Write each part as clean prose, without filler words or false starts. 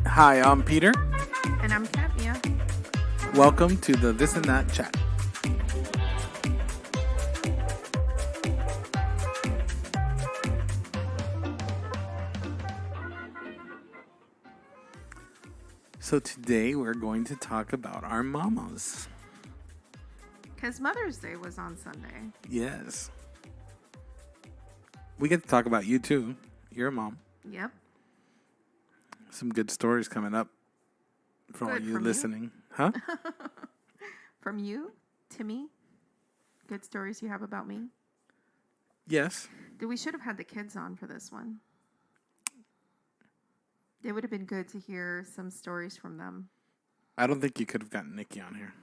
Hi, I'm Peter. And I'm Katya. Welcome to the This and That Chat. So today we're going to talk about our mamas. Because Mother's Day was on Sunday. Yes. We get to talk about you too. You're a mom. Yep. Some good stories coming up for all you listening. Huh? From you to me? Good stories you have about me? Yes. We should have had the kids on for this one. It would have been good to hear some stories from them. I don't think you could have gotten Nikki on here.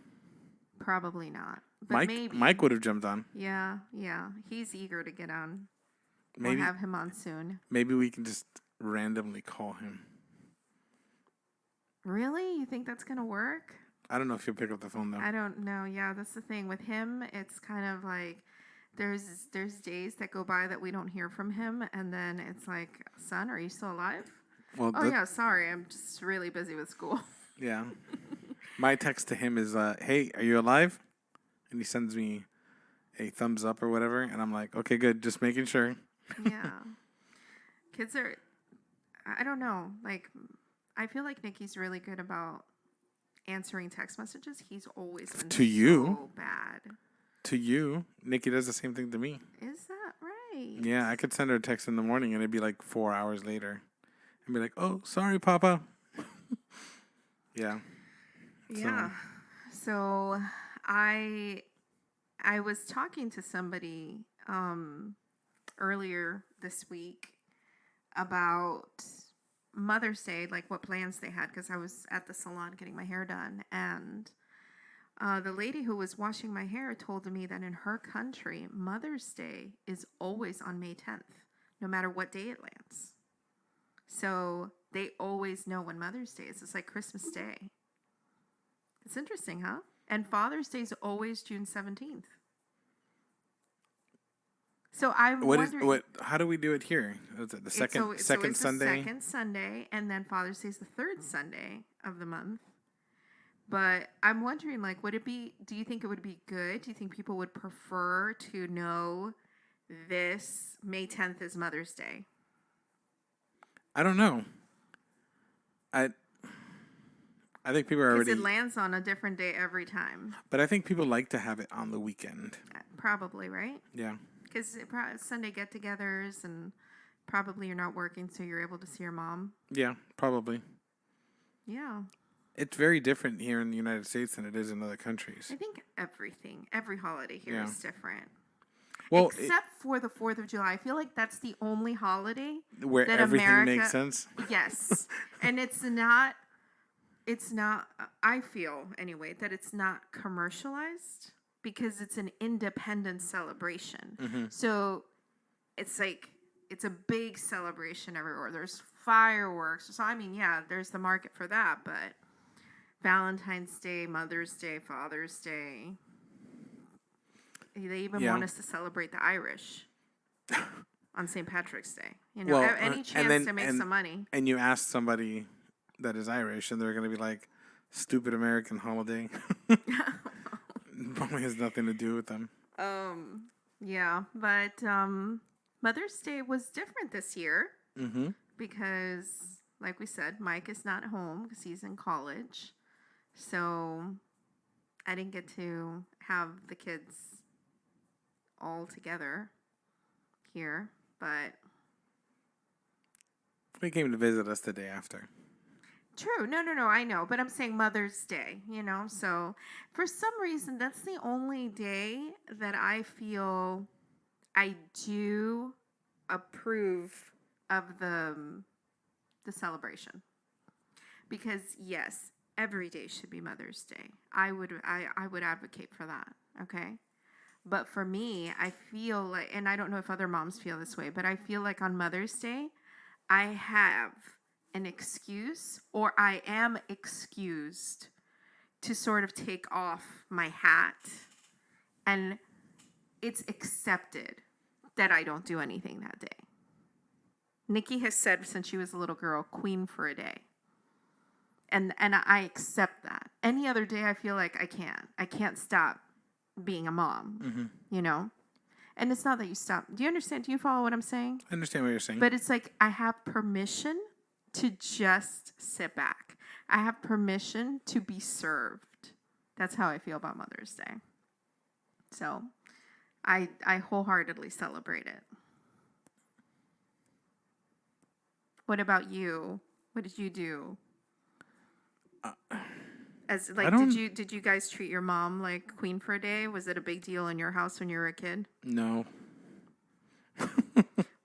Probably not. But maybe. Mike would have jumped on. Yeah. He's eager to get on. Maybe, we'll have him on soon. Maybe we can just randomly call him. Really? You think that's going to work? I don't know if he'll pick up the phone, though. I don't know. Yeah, that's the thing. With him, it's kind of like there's days that go by that we don't hear from him. And then it's like, son, are you still alive? Well, yeah, sorry. I'm just really busy with school. Yeah. My text to him is, hey, are you alive? And he sends me a thumbs up or whatever. And I'm like, okay, good. Just making sure. Yeah. Kids are, I don't know. Like, I feel like Nikki's really good about answering text messages. He's always been so bad. To you. Nikki does the same thing to me. Is that right? Yeah, I could send her a text in the morning and it'd be like 4 hours later. And be like, oh, sorry, Papa. Yeah. Yeah. So I was talking to somebody earlier this week about Mother's Day, like what plans they had, because I was at the salon getting my hair done. And the lady who was washing my hair told me that in her country, Mother's Day is always on May 10th, no matter what day it lands. So they always know when Mother's Day is. It's like Christmas Day. It's interesting, huh? And Father's Day is always June 17th. So I'm wondering... How do we do it here? Is it the second Sunday? The second Sunday, and then Father's Day is the third Sunday of the month. But I'm wondering, like, do you think it would be good? Do you think people would prefer to know this May 10th is Mother's Day? I don't know. I think people are already... Because it lands on a different day every time. But I think people like to have it on the weekend. Probably, right? Yeah. Because Sunday get-togethers, and probably you're not working, so you're able to see your mom. Yeah, probably. Yeah. It's very different here in the United States than it is in other countries. I think every holiday here is different. Well, except for the 4th of July. I feel like that's the only holiday where that everything makes sense. Yes. And it's not, I feel anyway, that it's not commercialized because it's an independent celebration. Mm-hmm. So it's like, it's a big celebration everywhere. There's fireworks. So, I mean, yeah, there's the market for that, but Valentine's Day, Mother's Day, Father's Day. They even want us to celebrate the Irish on St. Patrick's Day. You know, any chance to make some money. And you ask somebody that is Irish, and they're going to be like, stupid American holiday. Probably has nothing to do with them. Yeah, but Mother's Day was different this year. Mm-hmm. Because, like we said, Mike is not home because he's in college. So I didn't get to have the kids all together here, but they came to visit us the day after. True. No, I know, but I'm saying Mother's Day, you know, so for some reason that's the only day that I feel I do approve of the celebration, because yes, every day should be Mother's Day. I would advocate for that. Okay. But for me, I feel like, and I don't know if other moms feel this way, but I feel like on Mother's Day, I have an excuse, or I am excused to sort of take off my hat, and it's accepted that I don't do anything that day. Nikki has said since she was a little girl, queen for a day. And I accept that. Any other day I feel like I can't. I can't stop being a mom, you know? And it's not that you stop. Do you understand? Do you follow what I'm saying? I understand what you're saying. But it's like I have permission to just sit back. I have permission to be served. That's how I feel about Mother's Day. So I wholeheartedly celebrate it. What about you? What did you do? As like, did you guys treat your mom like queen for a day? Was it a big deal in your house when you were a kid? No.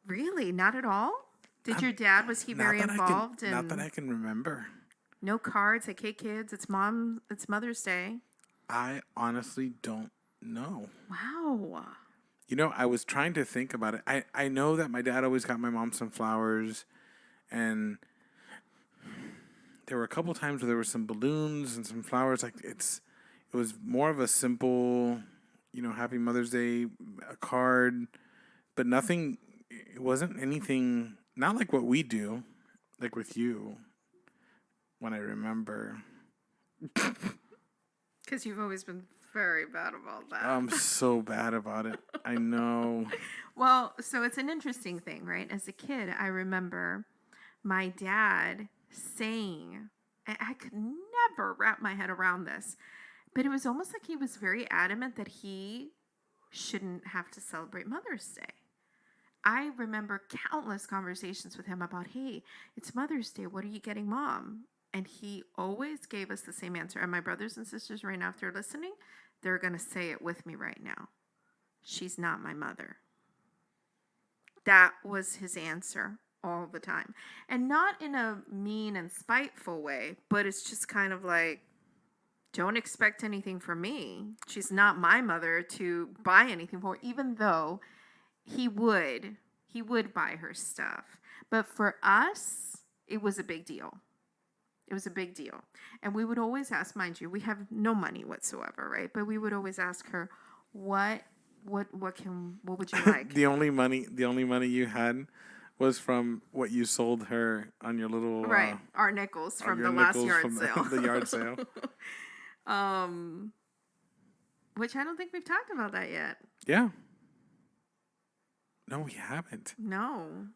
Really? Not at all? Did your dad, was he very involved? Not that I can remember. No cards, like, hey kids, it's Mother's Day. I honestly don't know. Wow. You know, I was trying to think about it. I know that my dad always got my mom some flowers, and there were a couple times where there were some balloons and some flowers. Like it was more of a simple, Happy Mother's Day, a card, but nothing. It wasn't anything. Not like what we do, like with you. When I remember, because you've always been very bad about that. I'm so bad about it. I know. Well, so it's an interesting thing, right? As a kid, I remember my dad saying, and I could never wrap my head around this, but it was almost like he was very adamant that he shouldn't have to celebrate Mother's Day. I remember countless conversations with him about, hey, it's Mother's Day. What are you getting Mom? And he always gave us the same answer. And my brothers and sisters right now, if they're listening, they're going to say it with me right now. She's not my mother. That was his answer all the time. And not in a mean and spiteful way, but it's just kind of like, don't expect anything from me. She's not my mother to buy anything for, even though he would buy her stuff. But for us, it was a big deal. It was a big deal. And we would always ask, mind you, we have no money whatsoever, right? But we would always ask her, what would you like? The only money you had was from what you sold her on your little right, our nickels from the last yard sale. The yard sale. Which I don't think we've talked about that yet. Yeah. No, we haven't. No.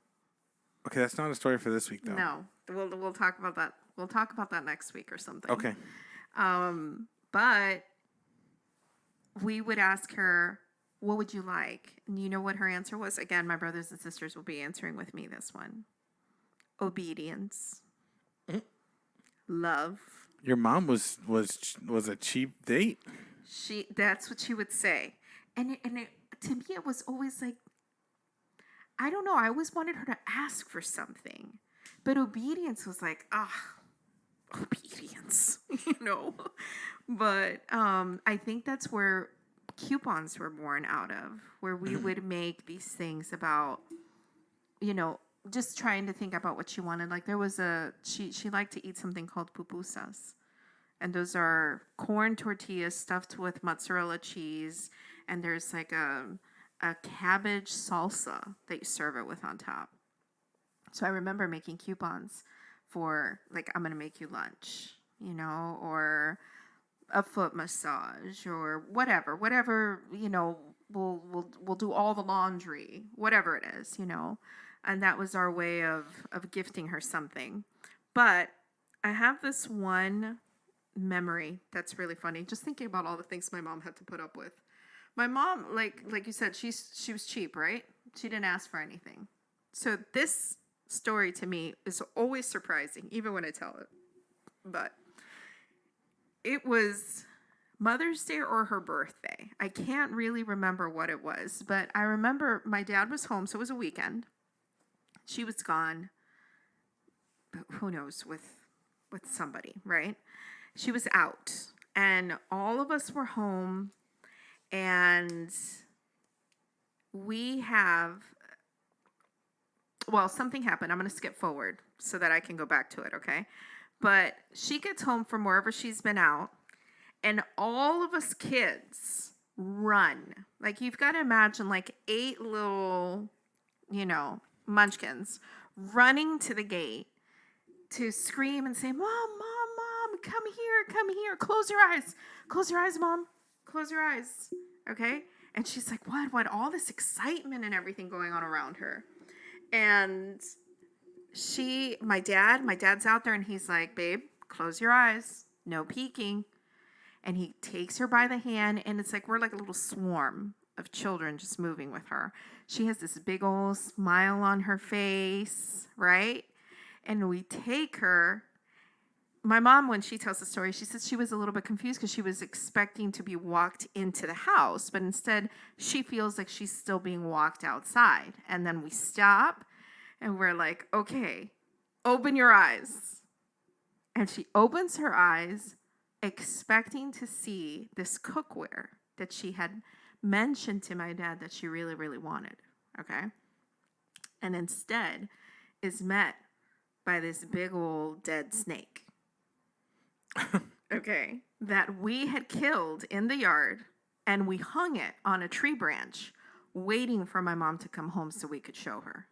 Okay, that's not a story for this week, though. No, we'll talk about that. We'll talk about that next week or something. Okay. But we would ask her, what would you like? And you know what her answer was? Again, my brothers and sisters will be answering with me this one. Obedience. Love. Your mom was a cheap date. That's what she would say. And to me, it was always like, I don't know. I always wanted her to ask for something. But obedience was like, obedience, But I think that's where coupons were born out of, where we would make these things about, just trying to think about what she wanted. Like there was she liked to eat something called pupusas. And those are corn tortillas stuffed with mozzarella cheese. And there's like a cabbage salsa that you serve it with on top. So I remember making coupons for like, I'm going to make you lunch, or a foot massage or whatever, we'll do all the laundry, whatever it is, and that was our way of gifting her something. But I have this one memory that's really funny. Just thinking about all the things my mom had to put up with. My mom, like you said, she was cheap, right? She didn't ask for anything. So this story to me is always surprising, even when I tell it. But it was Mother's Day or her birthday. I can't really remember what it was, but I remember my dad was home, so it was a weekend. She was gone, who knows, with somebody, right? She was out, and all of us were home, and something happened. I'm going to skip forward so that I can go back to it, okay? But she gets home from wherever she's been out, and all of us kids run. Like, you've got to imagine, like, 8 little, munchkins running to the gate to scream and say, "Mom, Mom, Mom, come here, close your eyes, Mom, close your eyes." Okay? And she's like, what? All this excitement and everything going on around her. And my dad's out there and he's like, "Babe, close your eyes, no peeking." And he takes her by the hand, and it's like we're like a little swarm of children just moving with her. She has this big old smile on her face, right? And we take her. My mom, when she tells the story, she says she was a little bit confused because she was expecting to be walked into the house, but instead she feels like she's still being walked outside. And then we stop and we're like, "Okay, open your eyes." And she opens her eyes, expecting to see this cookware that she had mentioned to my dad that she really, really wanted. Okay. And instead is met by this big old dead snake. Okay. That we had killed in the yard, and we hung it on a tree branch, waiting for my mom to come home so we could show her.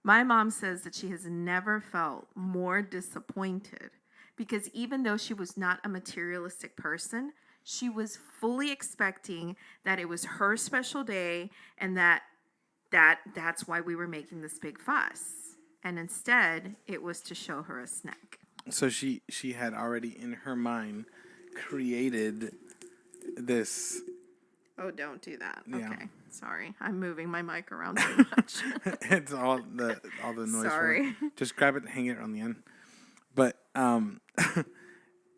My mom says that she has never felt more disappointed because even though she was not a materialistic person, she was fully expecting that it was her special day and that's why we were making this big fuss. And instead, it was to show her a snack. So she had already in her mind created this. Oh, don't do that. Yeah. Okay. Sorry. I'm moving my mic around too much. It's all the noise. Sorry. Just grab it and hang it on the end. But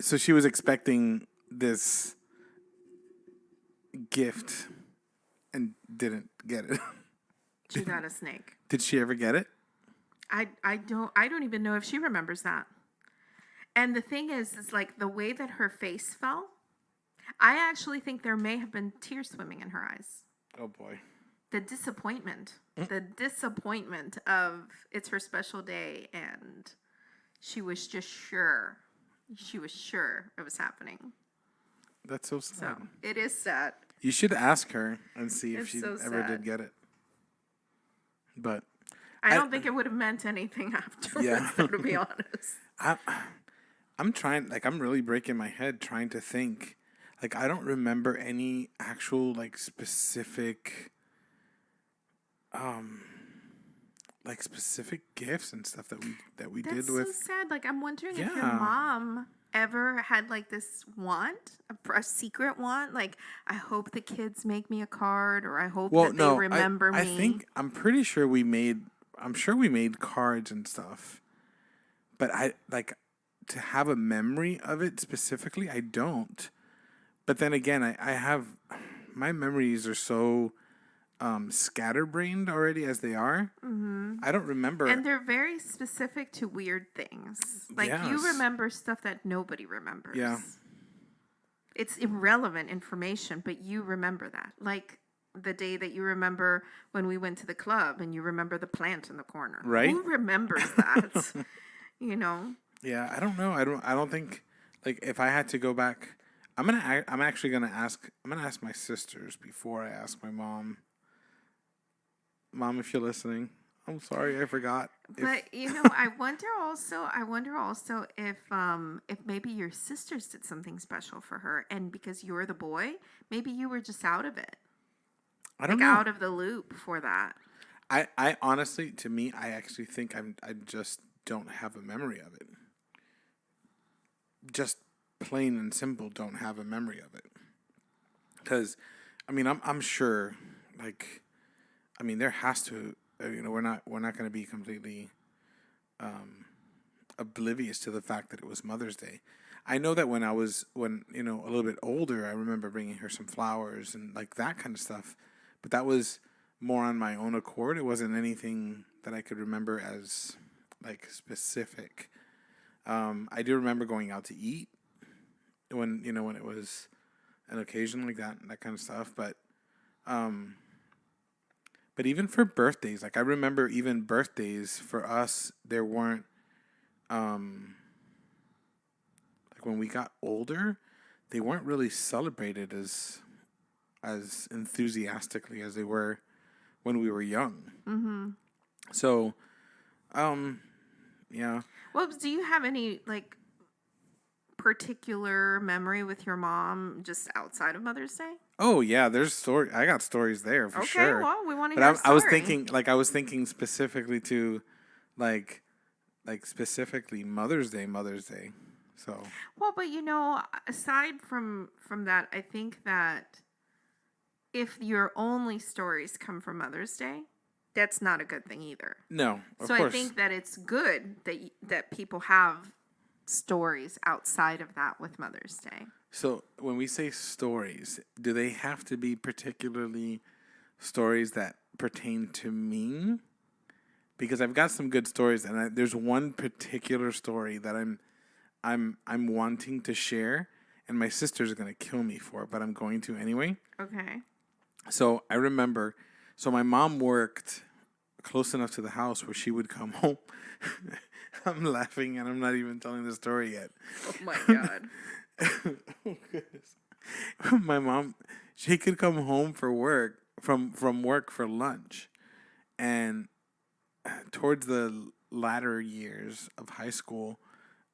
so she was expecting this gift and didn't get it. She got a snake. Did she ever get it? I don't even know if she remembers that. And the thing is like the way that her face fell, I actually think there may have been tears swimming in her eyes. Oh boy. The disappointment of it's her special day and she was just sure. She was sure it was happening. That's so sad. So it is sad. You should ask her and see if It's she so ever sad. did get it. But I don't think it would have meant anything afterwards, Yeah. though, to be honest. I'm trying, like, I'm really breaking my head trying to think. Like, I don't remember any actual, like, specific, specific gifts and stuff that we That's did so with. sad. Like, I'm wondering if your Yeah. mom ever had like this want, a secret want. Like, I hope the kids make me a card, or I hope Well, that no, they remember me. I think I'm pretty sure I'm sure we made cards and stuff, but I like to have a memory of it specifically. I don't. But then again, I have my memories are so scatterbrained already as they are. Mm-hmm. I don't remember. And they're very specific to weird things. Like, Yes. you remember stuff that nobody remembers. Yeah. It's irrelevant information, but you remember that. Like the day that you remember when we went to the club and you remember the plant in the corner. Right. Who remembers that? You know? Yeah, I don't know. I don't think, like, if I had to go back, I'm actually gonna ask my sisters before I ask my mom. Mom, if you're listening, I'm sorry, I forgot. But I wonder also if maybe your sisters did something special for her, and because you're the boy, maybe you were just out of it. I don't like know. out of the loop for that. I honestly, to me, I actually think I just don't have a memory of it. Just plain and simple, don't have a memory of it. Because, I mean, I'm sure, like, I mean, there has to, we're not going to be completely oblivious to the fact that it was Mother's Day. I know that when a little bit older, I remember bringing her some flowers and like that kind of stuff. But that was more on my own accord. It wasn't anything that I could remember as like specific. I do remember going out to eat when it was an occasion like that kind of stuff. But even for birthdays, like I remember even birthdays for us, there weren't like when we got older, they weren't really celebrated as enthusiastically as they were when we were young. Mm-hmm. So Yeah. Well, do you have any like particular memory with your mom just outside of Mother's Day? Oh yeah, there's story. I got stories there for Okay, sure. well, we want to But hear a I was story. thinking, specifically to, like, specifically Mother's Day. So Well, but aside from that, I think that if your only stories come from Mother's Day, that's not a good thing either. no, of So I course. think that it's good that that people have stories outside of that with Mother's Day. So when we say stories, do they have to be particularly stories that pertain to me? Because I've got some good stories, and there's one particular story that I'm wanting to share, and my sister's gonna kill me for it, but I'm going to anyway. Okay. So I remember, so my mom worked close enough to the house where she would come home. I'm laughing, and I'm not even telling the story yet. Oh my god. My mom, she could come home for work from work for lunch, and towards the latter years of high school,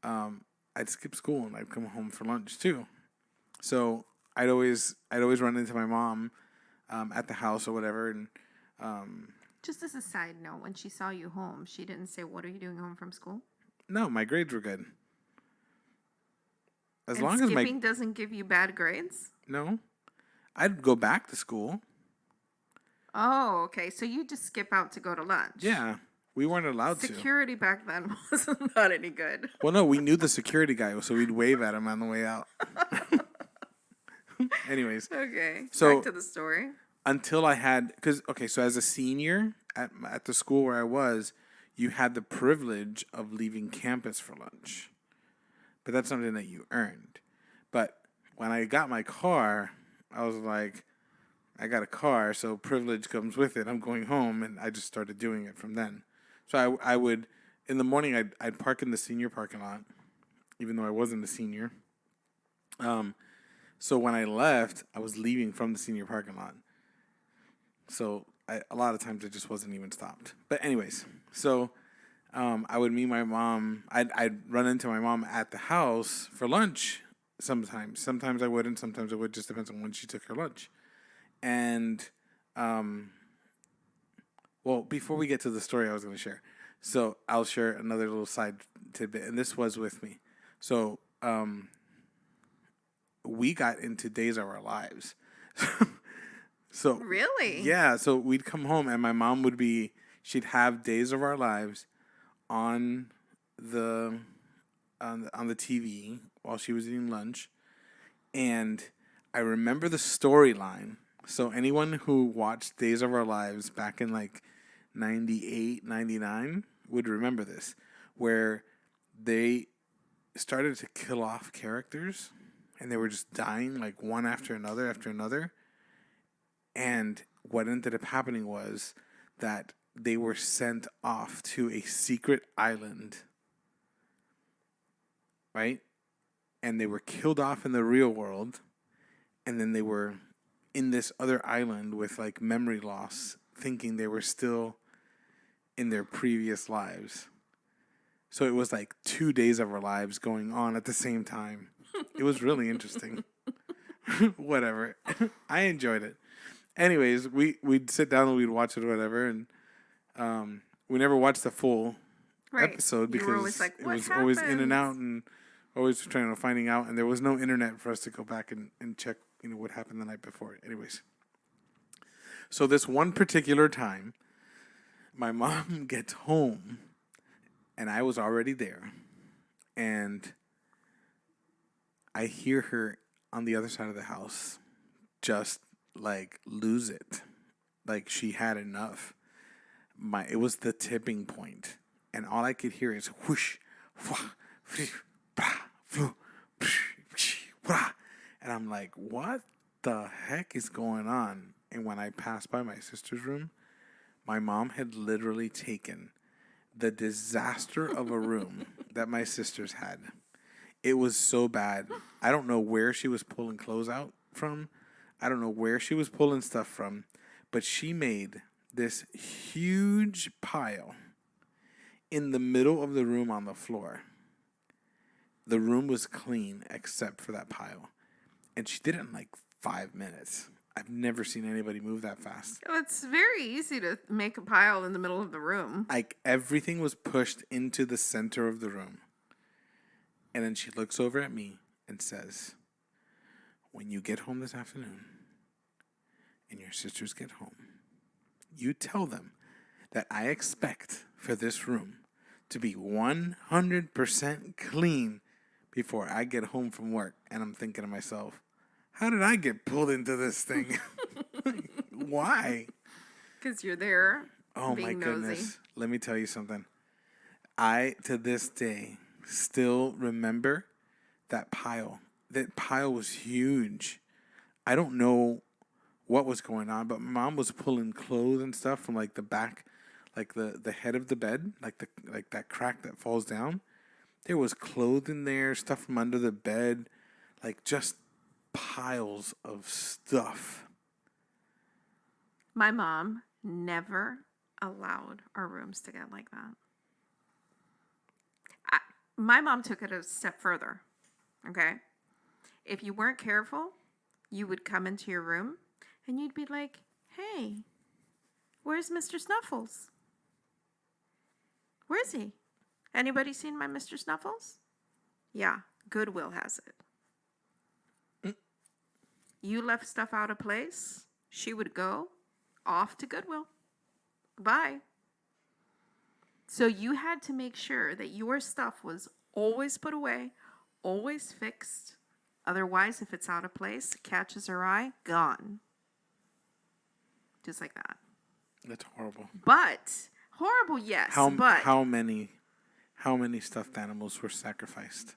I'd skip school and I'd come home for lunch too. So I'd always run into my mom at the house or whatever, and Just as a side note, when she saw you home, she didn't say, "What are you doing home from school?" no, my grades were good. As And long as my skipping doesn't give you bad grades? no, I'd go back to school. Oh, okay. So you just skip out to go to lunch. Yeah, we weren't allowed to. Security back then was not any good. Well, no, we knew the security guy, so we'd wave at him on the way out. Anyways, Okay. so Back to the story. until I had, because okay, so as a senior at the school where I was, you had the privilege of leaving campus for lunch, but that's something that you earned. But when I got my car, I was like, I got a car, so privilege comes with it. I'm going home, and I just started doing it from then. So I would, in the morning, I'd park in the senior parking lot, even though I wasn't a senior. So when I left, I was leaving from the senior parking lot. So a lot of times it just wasn't even stopped. But anyways, so I would meet my mom. I'd run into my mom at the house for lunch sometimes. Sometimes I wouldn't. Sometimes I would. Just depends on when she took her lunch. And, well, before we get to the story I was going to share, so I'll share another little side tidbit. And this was with me. So we got into Days of Our Lives. So Really? yeah, so we'd come home and my mom she'd have Days of Our Lives on the on the TV while she was eating lunch, and I remember the storyline. So anyone who watched Days of Our Lives back in like 98, 99 would remember this, where they started to kill off characters and they were just dying like one after another. And what ended up happening was that they were sent off to a secret island, right? And they were killed off in the real world. And then they were in this other island with like memory loss, thinking they were still in their previous lives. So it was like 2 days of our lives going on at the same time. It was really interesting. Whatever. I enjoyed it. Anyways, we'd sit down and we'd watch it or whatever, and we never watched the full episode You were always because like, it "What was always in and out happens?" and always trying to finding out, and there was no internet for us to go back and check, what happened the night before. Anyways, so this one particular time, my mom gets home, and I was already there, and I hear her on the other side of the house just like lose it. Like she had enough. It was the tipping point. And all I could hear is whoosh, and I'm like, what the heck is going on? And when I passed by my sister's room, my mom had literally taken the disaster of a room that my sisters had. It was so bad. I don't know where she was pulling clothes out from. I don't know where she was pulling stuff from, but she made this huge pile in the middle of the room on the floor. The room was clean except for that pile. And she did it in like 5 minutes. I've never seen anybody move that fast. It's very easy to make a pile in the middle of the room. Like everything was pushed into the center of the room. And then she looks over at me and says, when you get home this afternoon and your sisters get home, you tell them that I expect for this room to be 100% clean before I get home from work. And I'm thinking to myself, how did I get pulled into this thing? Why? Because you're there. Oh being my nosy. goodness. Let me tell you something. I, to this day, still remember that pile. That pile was huge. I don't know what was going on, but my mom was pulling clothes and stuff from like the back, like the head of the bed, like that crack that falls down. There was clothes in there, stuff from under the bed, like just piles of stuff. My mom never allowed our rooms to get like that. My mom took it a step further. Okay? If you weren't careful, you would come into your room and you'd be like, hey, where's Mr. Snuffles? Where is he? Anybody seen my Mr. Snuffles? Yeah, Goodwill has it. You left stuff out of place, she would go off to Goodwill. Goodbye. So you had to make sure that your stuff was always put away, always fixed. Otherwise, if it's out of place, catches her eye, gone. Just like that. That's horrible. But horrible, yes. How many stuffed animals were sacrificed?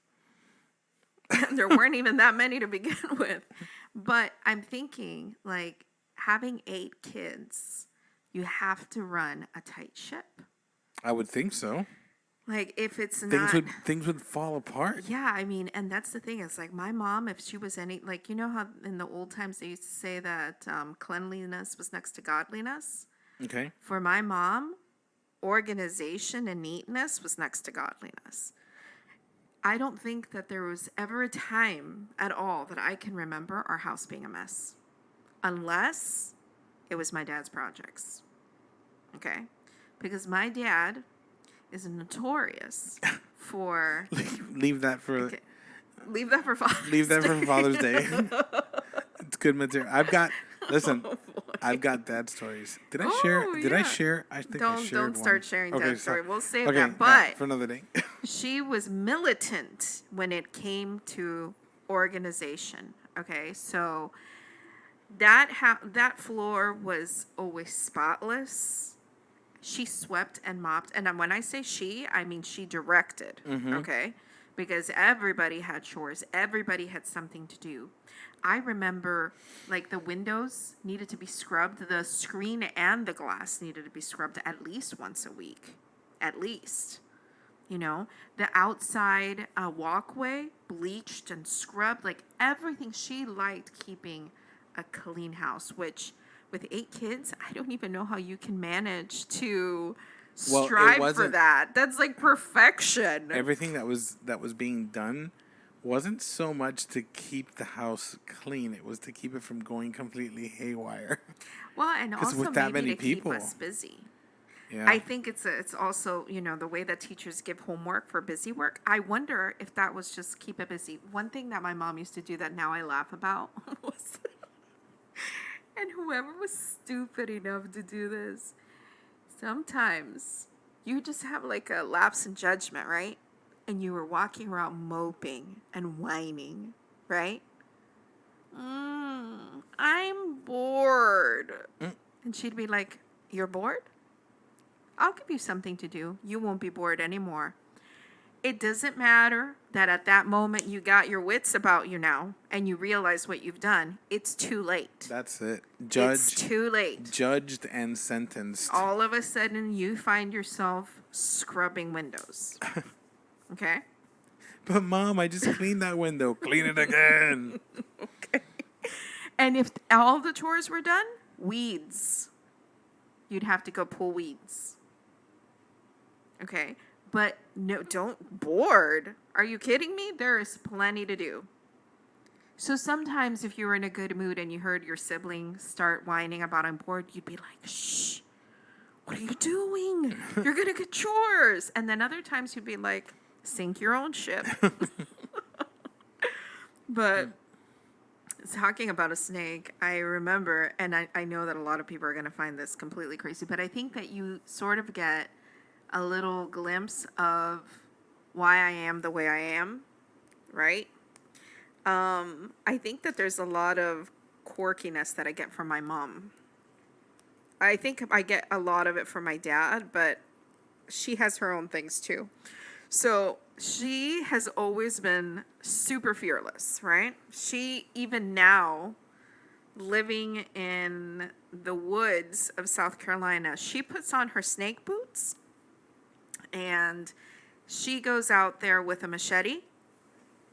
There weren't even that many to begin with. But I'm thinking, like, having 8 kids, you have to run a tight ship. I would think so. Like, if it's Things would fall apart. Yeah, I mean, and that's the thing. It's like my mom, if she was any, like, you know how in the old times they used to say that cleanliness was next to godliness? Okay. For my mom, organization and neatness was next to godliness. I don't think that there was ever a time at all that I can remember our house being a mess. Unless it was my dad's projects. Okay? Because my dad is notorious for... Leave that for... Okay. Leave that for Father's Day. Leave that for Father's Day. It's good material. Listen, I've got dad stories. Did I share? Did I share? I think I shared one. Don't start sharing dad story. We'll save that. Yeah, But for another day. she was militant when it came to organization. Okay, so that floor was always spotless. She swept and mopped, and when I say she, I mean she directed. Okay, because everybody had chores, everybody had something to do. I remember, like, the windows needed to be scrubbed, the screen and the glass needed to be scrubbed at least once a week, at least. You know, the outside walkway bleached and scrubbed, like everything. She liked keeping a clean house, which with 8 kids, I don't even know how you can manage to strive for that. That's like perfection. Everything that was being done wasn't so much to keep the house clean. It was to keep it from going completely haywire. Well, and also with that maybe many to people. keep us busy. Yeah. I think it's also, you know, the way that teachers give homework for busy work. I wonder if that was just keep it busy. One thing that my mom used to do that now I laugh about was, and whoever was stupid enough to do this, sometimes you just have like a lapse in judgment, right? And you were walking around moping and whining, right? I'm bored. And she'd be like, you're bored? I'll give you something to do. You won't be bored anymore. It doesn't matter that at that moment you got your wits about you now and you realize what you've done. It's too late. That's it. It's too late. Judged and sentenced. All of a sudden you find yourself scrubbing windows. Okay? But Mom, I just cleaned that window. Clean it again. Okay. And if all the chores were done, weeds. You'd have to go pull weeds. Okay? but no, don't bored. Are you kidding me? There is plenty to do. So sometimes if you were in a good mood and you heard your sibling start whining about I'm bored, you'd be like, shh, what are you doing? You're going to get chores. And then other times you'd be like, sink your own ship. But talking about a snake, I remember, and I know that a lot of people are going to find this completely crazy, but I think that you sort of get a little glimpse of why I am the way I am, right? I think that there's a lot of quirkiness that I get from my mom. I think I get a lot of it from my dad, but she has her own things too. So she has always been super fearless, right? She, even now, living in the woods of South Carolina, she puts on her snake boots and she goes out there with a machete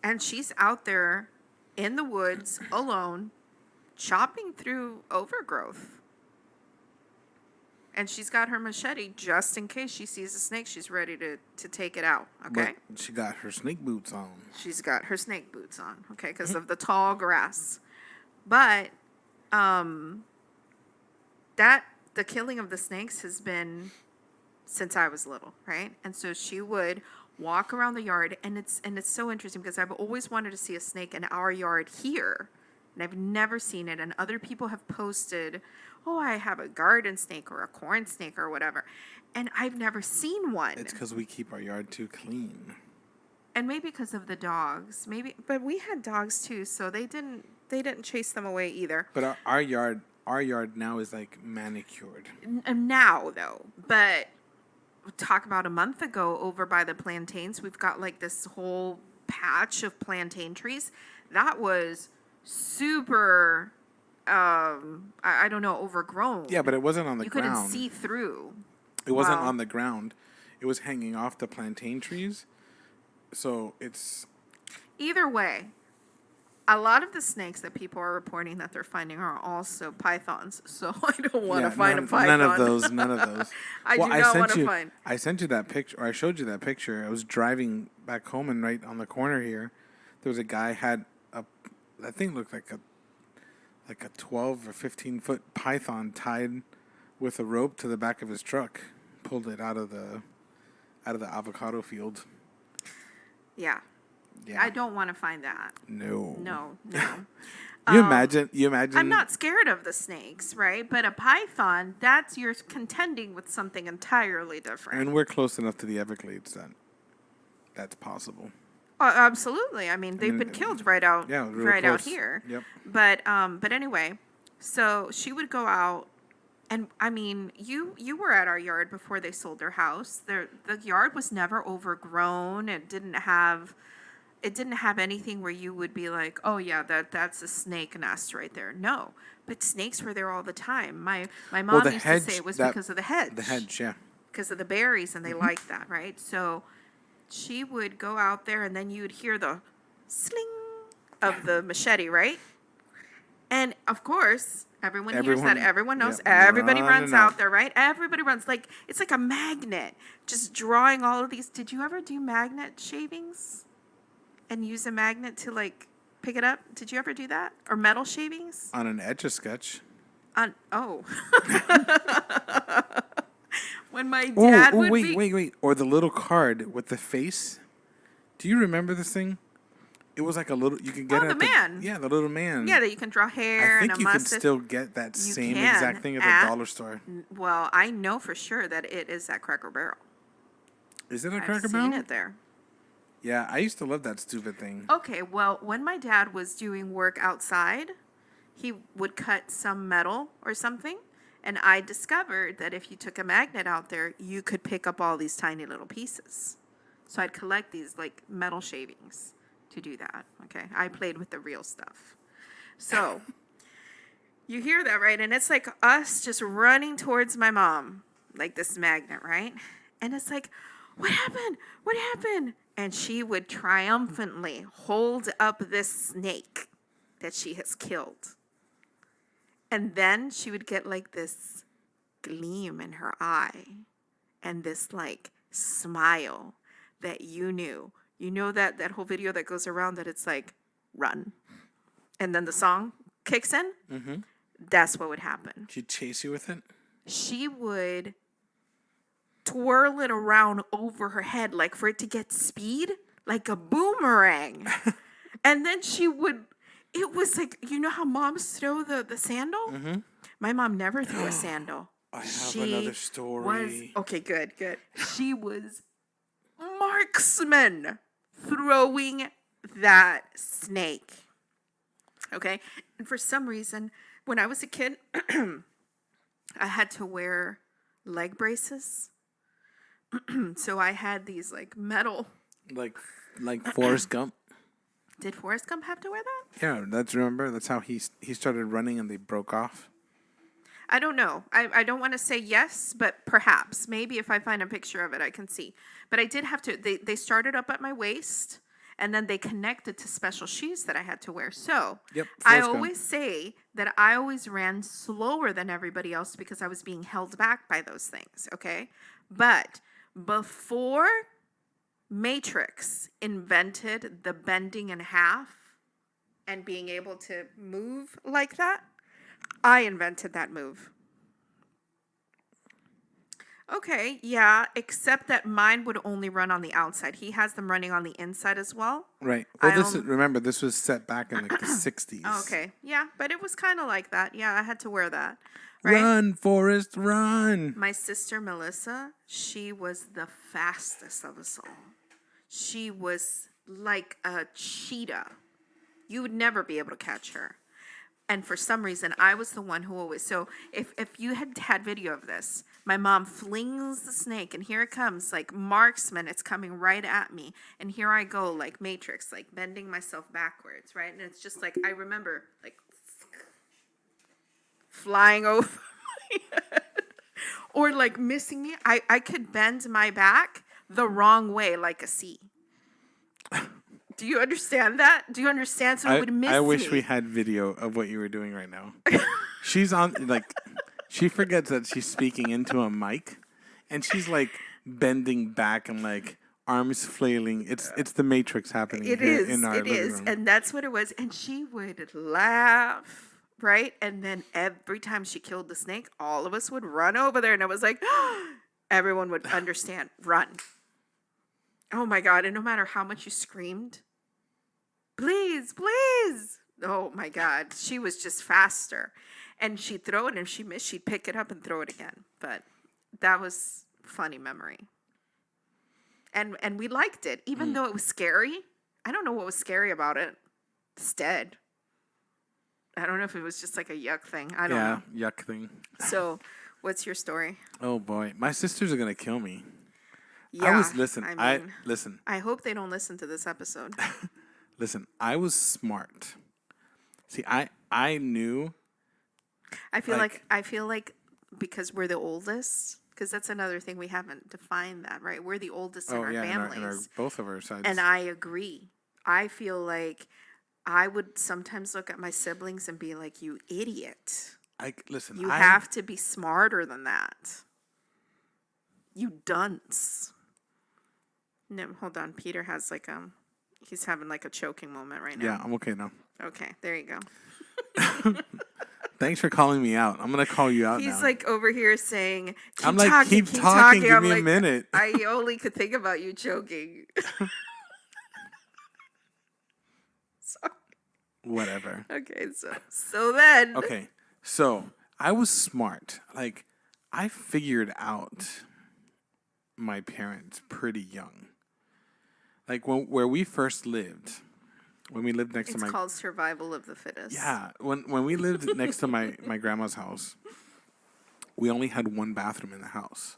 and she's out there in the woods alone, chopping through overgrowth. And she's got her machete just in case she sees a snake. She's ready to take it out, okay? But she got her snake boots on. She's got her snake boots on, okay, because of the tall grass. But the killing of the snakes has been since I was little, right? And so she would walk around the yard, and it's so interesting because I've always wanted to see a snake in our yard here, and I've never seen it. And other people have posted, oh, I have a garden snake or a corn snake or whatever, and I've never seen one. It's because we keep our yard too clean. And maybe because of the dogs, maybe, but we had dogs too, so they didn't chase them away either. But our yard now is like manicured. Now though, but talk about a month ago over by the plantains, we've got like this whole patch of plantain trees that was super I don't know, overgrown. Yeah, but it wasn't on the ground. You couldn't see through. It wasn't on the ground. It was hanging off the plantain trees. So it's... Either way, a lot of the snakes that people are reporting that they're finding are also pythons. So I don't want to find a python. None of those. I do not want to find. I sent you that picture, or I showed you that picture. I was driving back home, and right on the corner here, there was a guy had that thing looked like a 12 or 15 foot python tied with a rope to the back of his truck. Pulled it out of the avocado field. Yeah. I don't want to find that. No. You imagine. I'm not scared of the snakes, right? But a python, you're contending with something entirely different. And we're close enough to the Everglades that that's possible. Absolutely. I mean, they've been killed right out here. Yep. But anyway, so she would go out, and I mean, you were at our yard before they sold their house. The yard was never overgrown. It didn't have anything where you would be like, oh yeah, that's a snake nest right there. No, but snakes were there all the time. My mom used to say it was because of the hedge. The hedge, yeah. Because of the berries, and they liked that, right? So she would go out there, and then you'd hear the sling of the machete, right? And of course, everyone hears that. Everyone knows. Yeah, Everybody runs out there, right? Everybody runs. Like, it's like a magnet, just drawing all of these. Did you ever do magnet shavings and use a magnet to like pick it up? Did you ever do that? Or metal shavings? On an Etch-a-Sketch. Oh. When my dad would wait. Or the little card with the face. Do you remember this thing? It was like a little, you could get it the man. Yeah, the little man. Yeah, that you can draw hair and a mustache. I think you can still get that same exact thing at the dollar store. Well, I know for sure that it is at Cracker Barrel. Is it at Cracker Barrel? I've seen it there. Yeah, I used to love that stupid thing. Okay, well, when my dad was doing work outside, he would cut some metal or something, and I discovered that if you took a magnet out there, you could pick up all these tiny little pieces. So I'd collect these like metal shavings to do that. Okay, I played with the real stuff. So you hear that, right? And it's like us just running towards my mom, like this magnet, right? And it's like, what happened? What happened? And she would triumphantly hold up this snake that she has killed. And then she would get like this gleam in her eye and this like smile that you knew. You know that whole video that goes around that it's like, run. And then the song kicks in? Mm-hmm. That's what would happen. She'd chase you with it? She would twirl it around over her head like for it to get speed, like a boomerang. And then it was like, you know how moms throw the sandal? Mm-hmm. My mom never threw a sandal. I have another story. Okay, good. She was marksman throwing that snake. Okay? And for some reason, when I was a kid, I had to wear leg braces. So I had these like metal. Like Forrest Gump? Did Forrest Gump have to wear that? Yeah, that's how he started running and they broke off. I don't know. I don't want to say yes, but perhaps. Maybe if I find a picture of it, I can see. But I did have to, they started up at my waist, and then they connected to special shoes that I had to wear. So Yep, I Forrest Gump. always say that I always ran slower than everybody else because I was being held back by those things, okay? But before Matrix invented the bending in half and being able to move like that, I invented that move. Okay, yeah, except that mine would only run on the outside. He has them running on the inside as well. Right. Well, remember, this was set back in like the 60s. Okay, yeah, but it was kind of like that. Yeah, I had to wear that. Right? Run, Forrest, run. My sister Melissa, she was the fastest of us all. She was like a cheetah. You would never be able to catch her. And for some reason, I was the one who always. So if you had video of this, my mom flings the snake, and here it comes, like marksman. It's coming right at me, and here I go, like Matrix, like bending myself backwards, right? And it's just like I remember, like flying over my head, or like missing me. I could bend my back the wrong way, like a C. Do you understand that? Do you understand? So it would miss me. I wish we had video of what you were doing right now. She's on, like, she forgets that she's speaking into a mic, and she's like bending back and like arms flailing. It's the Matrix happening in our living room. And that's what it was. And she would laugh, right? And then every time she killed the snake, all of us would run over there, and it was like, everyone would understand, run. Oh my God. And no matter how much you screamed, please, please. Oh my God. She was just faster. And she'd throw it, and if she missed, she'd pick it up and throw it again. But that was funny memory. And we liked it, even though it was scary. I don't know what was scary about it. It's dead. I don't know if it was just like a yuck thing. I don't know. Yeah, yuck thing. So what's your story? Oh boy. My sisters are going to kill me. Yeah, Listen. I hope they don't listen to this episode. Listen, I was smart. See, I knew. I feel like because we're the oldest, because that's another thing we haven't defined that, right? We're the oldest in our families. Both of our sides. And I agree. I feel like I would sometimes look at my siblings and be like, "You idiot! You have to be smarter than that. You dunce." No, hold on. Peter has like he's having like a choking moment right now. Yeah, I'm okay now. Okay, there you go. Thanks for calling me out. I'm gonna call you out now. He's like over here saying, keep talking. Give me a minute. I only could think about you choking. Sorry. Whatever. Okay, so then. Okay, so I was smart. Like, I figured out my parents pretty young. Like where we first lived, when we lived next to my... It's called survival of the fittest. Yeah. When we lived next to my grandma's house, we only had one bathroom in the house.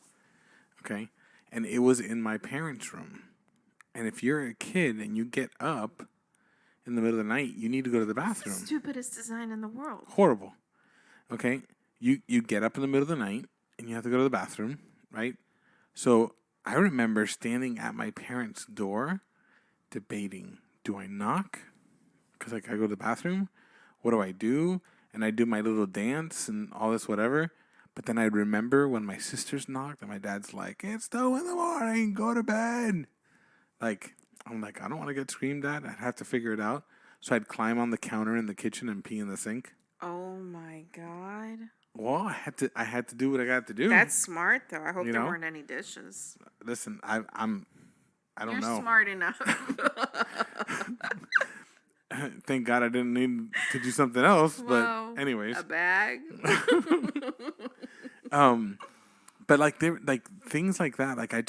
Okay? And it was in my parents' room. And if you're a kid and you get up in the middle of the night, you need to go to the bathroom. It's the stupidest design in the world. Horrible. Okay? You get up in the middle of the night and you have to go to the bathroom, right? So I remember standing at my parents' door debating, do I knock? Because like I go to the bathroom. What do I do? And I do my little dance and all this whatever. But then I'd remember when my sisters knocked and my dad's like, "It's 2 in the morning, go to bed." Like, I'm like, I don't want to get screamed at. I'd have to figure it out. So I'd climb on the counter in the kitchen and pee in the sink. Oh my God. Well, I had to do what I got to do. That's smart though. I hope You there know? weren't any dishes. Listen, I don't You're know. smart enough. Thank God I didn't need to do something else. Well, but anyways, a bag. but like they like things like that. Like I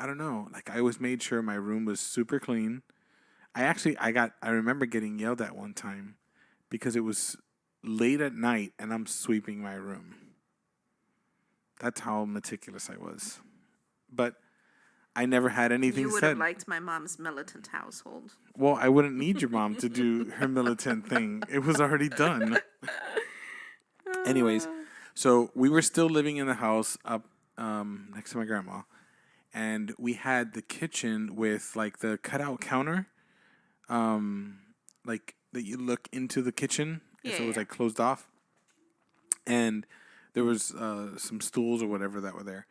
don't know. Like I always made sure my room was super clean. I remember getting yelled at one time because it was late at night and I'm sweeping my room. That's how meticulous I was. But I never had anything You would said. have liked my mom's militant household. Well, I wouldn't need your mom to do her militant thing. It was already done. Anyways, so we were still living in the house up next to my grandma. And we had the kitchen with like the cutout counter, like that you look into the kitchen. Yeah, So it was yeah. like closed off. And there was some stools or whatever that were there.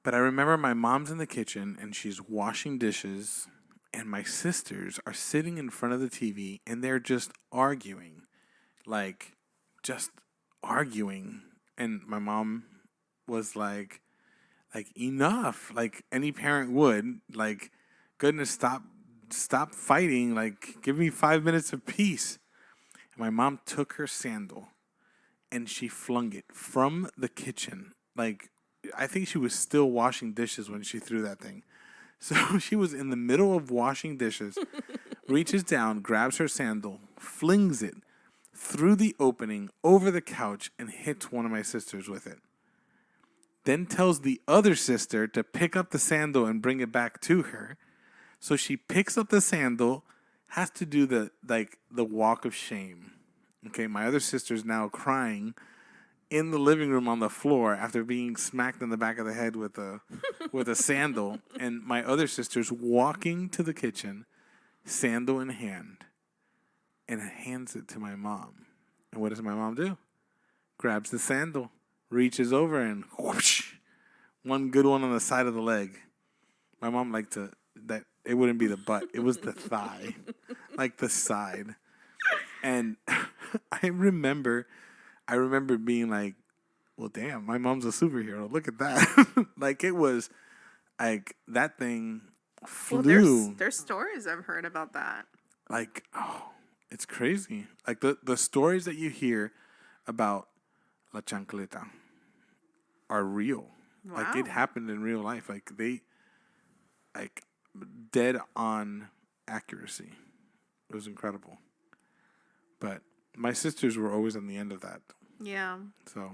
But I remember my mom's in the kitchen and she's washing dishes, and my sisters are sitting in front of the TV and they're just arguing. Like, just arguing. And my mom was like enough. Like any parent would. Like, goodness, stop fighting. Like, give me 5 minutes of peace. And my mom took her sandal and she flung it from the kitchen. Like, I think she was still washing dishes when she threw that thing. So she was in the middle of washing dishes, reaches down, grabs her sandal, flings it through the opening, over the couch, and hits one of my sisters with it. Then tells the other sister to pick up the sandal and bring it back to her. So she picks up the sandal, has to do the walk of shame. Okay, my other sister's now crying in the living room on the floor after being smacked in the back of the head with a sandal, and my other sister's walking to the kitchen, sandal in hand, and hands it to my mom. And what does my mom do? Grabs the sandal, reaches over, and whoosh, one good one on the side of the leg. My mom liked that it wouldn't be the butt, it was the thigh, like the side. And I remember being like, well, damn, my mom's a superhero. Look at that. Like, it was like that thing flew. Well, there's stories I've heard about that. Like, oh, it's crazy. Like the stories that you hear about La Chancleta are real. Wow. Like, it happened in real life. Like, dead on accuracy. It was incredible. But my sisters were always on the end of that. Yeah. So,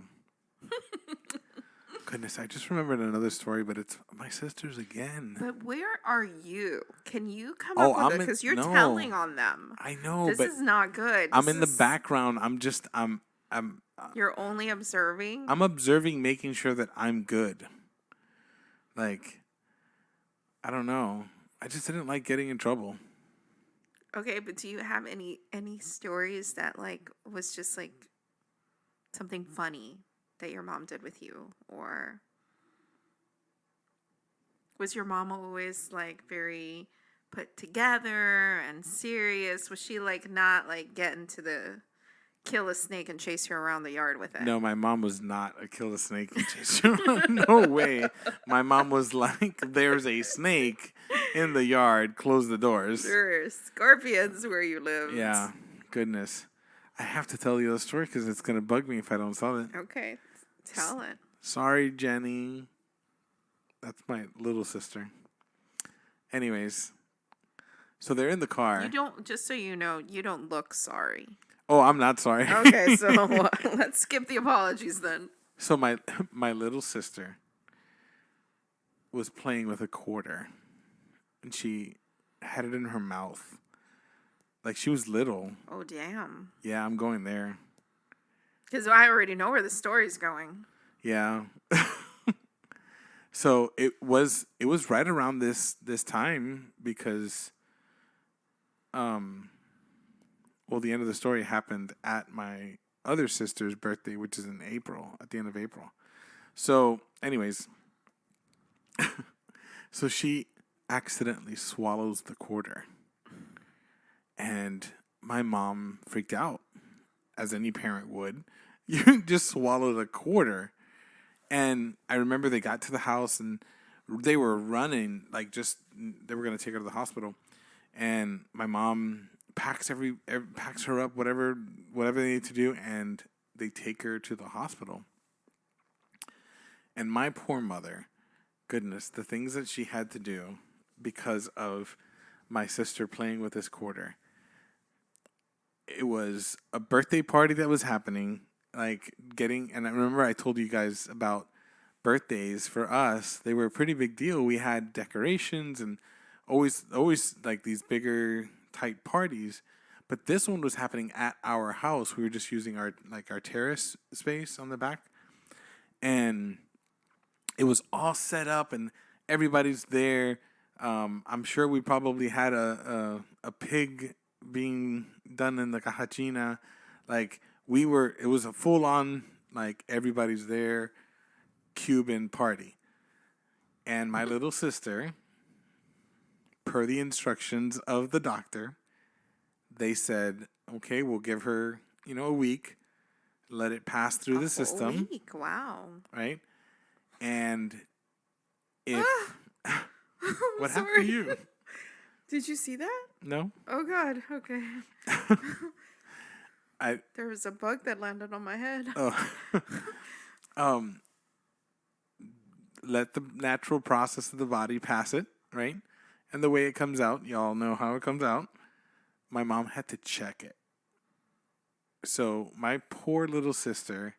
goodness, I just remembered another story, but it's my sisters again. But where are you? Can you come up with it? Because you're telling on them. I know, this but is not good. I'm in the background. You're only observing? I'm observing, making sure that I'm good. Like, I don't know. I just didn't like getting in trouble. Okay, but do you have any stories that like was just like something funny that your mom did with you, or was your mom always like very put together and serious? Was she like not like getting to the kill a snake and chase you around the yard with it? No, my mom was not a kill a snake and chase you around. No way. My mom was like, there's a snake in the yard, close the doors. There are scorpions where you live. Yeah, goodness. I have to tell you the story because it's going to bug me if I don't tell it. Okay, tell it. Sorry, Jenny. That's my little sister. Anyways, so they're in the car. You don't, just so you know, you don't look sorry. Oh, I'm not sorry. Okay, so let's skip the apologies then. So my little sister was playing with a quarter, and she had it in her mouth. Like, she was little. Oh, damn. Yeah, I'm going there. Because I already know where the story's going. Yeah. So it was right around this time because well, the end of the story happened at my other sister's birthday, which is in April, at the end of April. So, anyways, so she accidentally swallows the quarter. And my mom freaked out, as any parent would. You just swallowed a quarter. And I remember they got to the house and they were running, like they were going to take her to the hospital. And my mom packs packs her up, whatever they need to do, and they take her to the hospital. And my poor mother, goodness, the things that she had to do because of my sister playing with this quarter. It was a birthday party that was happening, and I remember I told you guys about birthdays for us. They were a pretty big deal. We had decorations and always like these bigger type parties. But this one was happening at our house. We were just using our terrace space on the back. And it was all set up and everybody's there. I'm sure we probably had a pig being done in the cajachina. It was a full on, everybody's there Cuban party. And my little sister, per the instructions of the doctor, they said, okay, we'll give her, a week, let it pass through the system. A week, wow. Right? And if... What happened to you? Did you see that? No. Oh, God. Okay. There was a bug that landed on my head. Let the natural process of the body pass it, right? And the way it comes out, y'all know how it comes out. My mom had to check it. So my poor little sister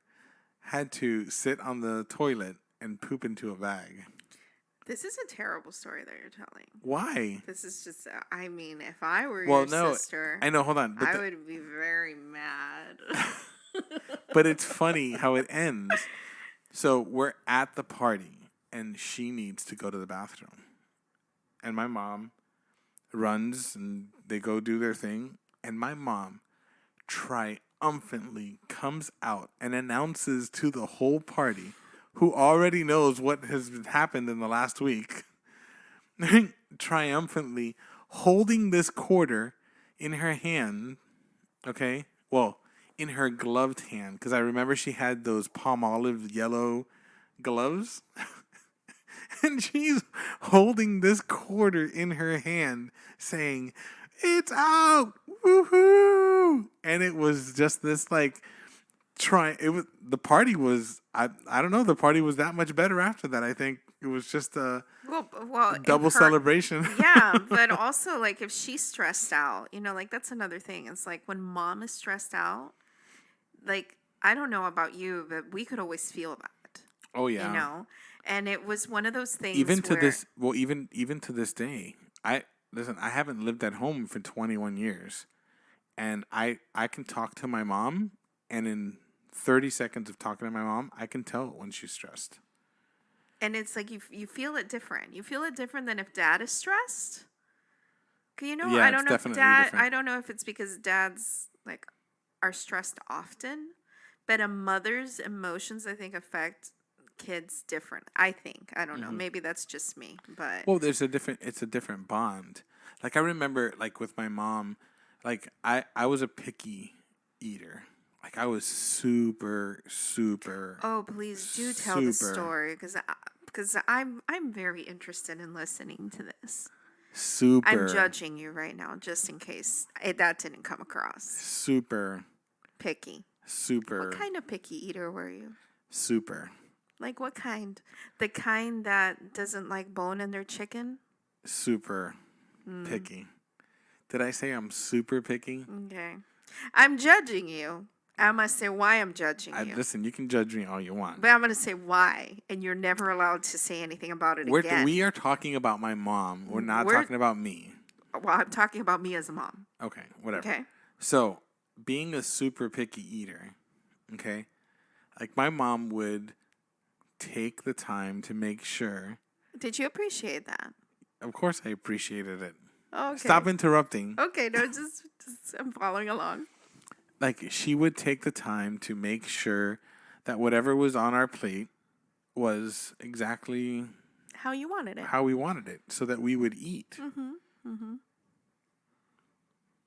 had to sit on the toilet and poop into a bag. This is a terrible story that you're telling. Why? This is just, if I were your sister, I know, hold on. I would be very mad. But it's funny how it ends. So we're at the party, and she needs to go to the bathroom. And my mom runs, and they go do their thing. And my mom triumphantly comes out and announces to the whole party, who already knows what has happened in the last week, triumphantly holding this quarter in her hand, okay? Well, in her gloved hand, because I remember she had those palm olive yellow gloves. And she's holding this quarter in her hand, saying, "It's out! Woohoo!" And it was just this the party was I don't know, the party was that much better after that. I think it was just a double celebration. Yeah, but also if she's stressed out, that's another thing. It's when mom is stressed out, I don't know about you, but we could always feel that. Oh yeah. And it was one of those things even to this day. I haven't lived at home for 21 years. And I can talk to my mom, and in 30 seconds of talking to my mom, I can tell when she's stressed. And it's you feel it different. You feel it different than if dad is stressed. Yeah, I don't know if different. I don't know if it's because dads are stressed often, but a mother's emotions, I think, affect kids different. I think. I don't know. Maybe that's just me, but it's a different bond. I remember with my mom, I was a picky eater. I was super. Oh, please do tell the story, because I'm very interested in listening to this. Super. I'm judging you right now, just in case that didn't come across. Super. Picky. Super. What kind of picky eater were you? Super. What kind? The kind that doesn't like bone in their chicken? Super picky. Did I say I'm super picky? Okay. I'm judging you. I'm going to say why I'm judging you. Listen, you can judge me all you want. But I'm going to say why, and you're never allowed to say anything about it again. We are talking about my mom. We're not talking about me. Well, I'm talking about me as a mom. Okay, whatever. Okay. So, being a super picky eater, okay, my mom would take the time to make sure. Did you appreciate that? Of course I appreciated it. Okay. Stop interrupting. Okay, no, just I'm following along. like she would take the time to make sure that whatever was on our plate was exactly How you wanted it. how we wanted it so that we would eat. Mm-hmm. Mm-hmm.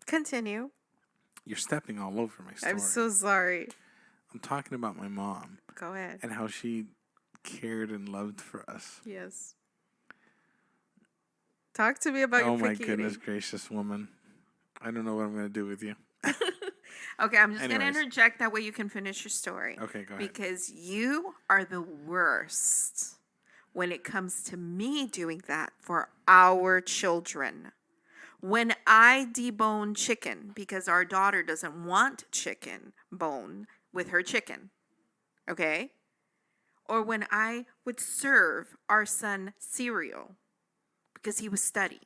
Continue. You're stepping all over my story. I'm so sorry. I'm talking about my mom Go ahead. and how she cared and loved for us. Yes. Talk to me about Oh your my picky goodness eating. gracious, woman. I don't know what I'm going to do with you. Okay, I'm just going to Anyways. interject. That way you can finish your story. Okay, go ahead. Because you are the worst when it comes to me doing that for our children. When I debone chicken because our daughter doesn't want chicken bone with her chicken, okay? Or when I would serve our son cereal because he was studying.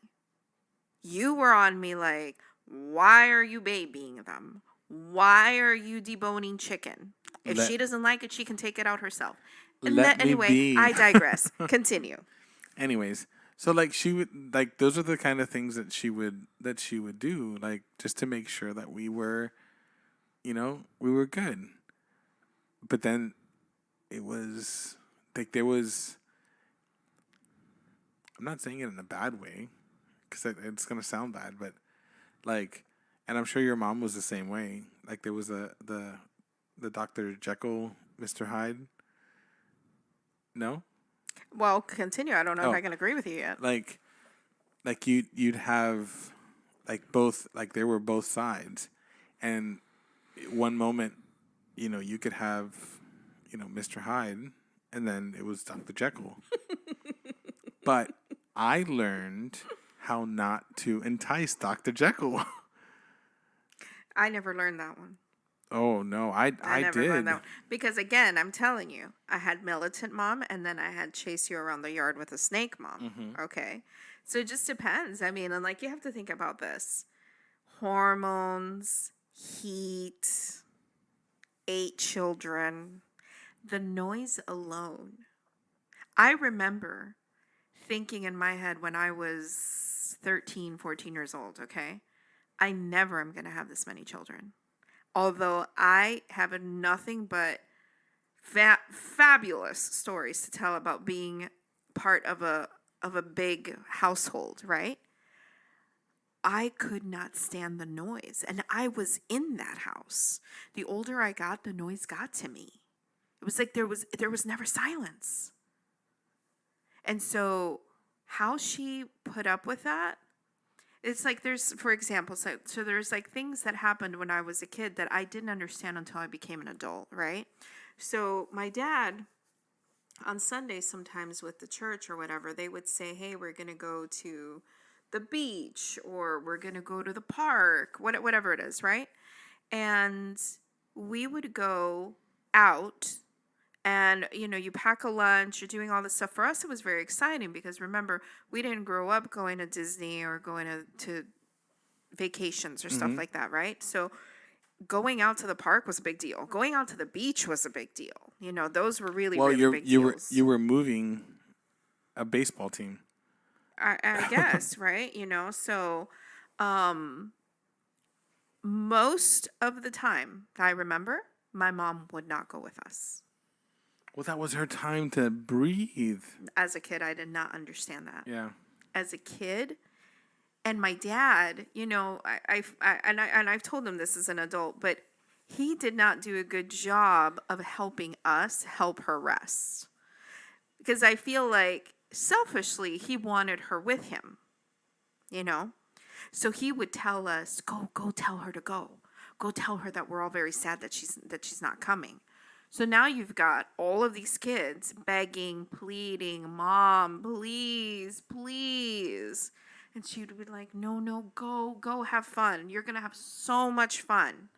You were on me like, why are you babying them? Why are you deboning chicken? If Let- she doesn't like it, she can take it out herself. Let me Anyway, be. I digress. Continue. Anyways, so like she would like those are the kind of things that she would do, like just to make sure that we were, we were good. But then it was like there was. I'm not saying it in a bad way, because it's gonna sound bad, but like, and I'm sure your mom was the same way. Like there was the Dr. Jekyll, Mr. Hyde. No. Well, continue. I don't know if Oh. I can agree with you yet. Like you'd have like both, like there were both sides, and one moment you could have Mr. Hyde, and then it was Dr. Jekyll. But I learned how not to entice Dr. Jekyll. I never learned that one. Oh no, I never did. learned that one. Because again, I'm telling you, I had militant mom and then I had chase you around the yard with a snake mom. Okay. So it just depends. I mean, and like you have to think about this. Hormones, heat, 8 children, the noise alone. I remember thinking in my head when I was 13, 14 years old, okay? I never am going to have this many children. Although I have nothing but fabulous stories to tell about being part of a big household, right? I could not stand the noise, and I was in that house. The older I got, the noise got to me. It was like there was never silence. And so how she put up with that, it's like there's, for example, so there's like things that happened when I was a kid that I didn't understand until I became an adult, right? So my dad, on Sundays sometimes with the church or whatever, they would say, hey, we're going to go to the beach or we're going to go to the park, whatever it is, right? And we would go out and, you pack a lunch, you're doing all this stuff. For us, it was very exciting because remember, we didn't grow up going to Disney or going to vacations or stuff like that, right? So going out to the park was a big deal. Going out to the beach was a big deal. Those were really, really big deals. You were moving a baseball team. I guess, right? So most of the time, I remember, my mom would not go with us. Well, that was her time to breathe. As a kid, I did not understand that. Yeah. As a kid, and my dad, I've told him this as an adult, but he did not do a good job of helping us help her rest. Because I feel like selfishly, he wanted her with him, So he would tell us, go tell her to go. Go tell her that we're all very sad that she's not coming. So now you've got all of these kids begging, pleading, Mom, please, please. And she would be like, no, go have fun. You're going to have so much fun.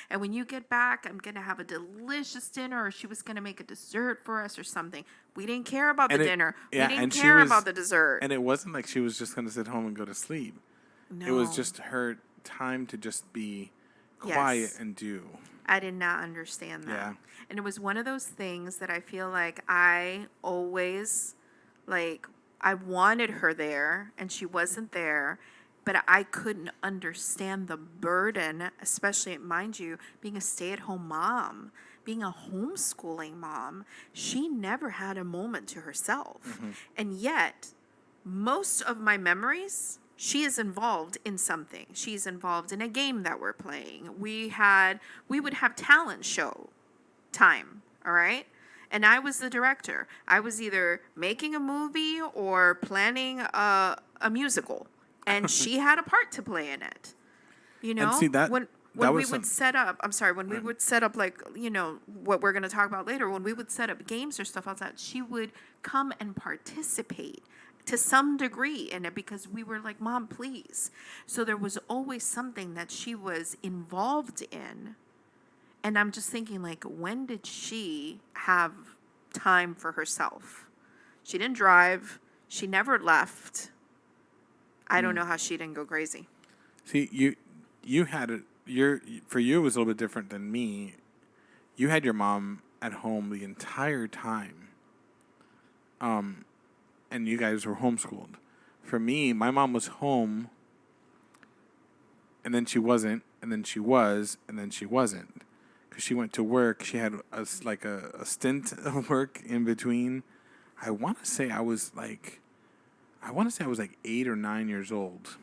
And when you get back, I'm going to have a delicious dinner, or she was going to make a dessert for us or something. We didn't care about the dinner. Yeah, we didn't care about the dessert. And it wasn't like she was just going to sit home and go to sleep. No. It was just her time to just be quiet and do. I did not understand that. Yeah. And it was one of those things that I feel like I always, I wanted her there and she wasn't there. but I couldn't understand the burden, especially, mind you, being a stay-at-home mom, being a homeschooling mom. She never had a moment to herself. Mm-hmm. And yet, most of my memories, she is involved in something. She's involved in a game that we're playing. We would have talent show time, all right? And I was the director. I was either making a movie or planning a musical, and she had a part to play in it. You And know, see that when we was would some. set up, I'm sorry, when we would set up, like, what we're going to talk about later, when we would set up games or stuff like that, she would come and participate to some degree in it because we were like, Mom, please. So there was always something that she was involved in. And I'm just thinking, like, when did she have time for herself? She didn't drive. She never left. I don't know how she didn't go crazy. See, you had it. For you, it was a little bit different than me. You had your mom at home the entire time, and you guys were homeschooled. For me, my mom was home, and then she wasn't, and then she was, and then she wasn't, because she went to work. She had a stint of work in between. I want to say I was like 8 or 9 years old.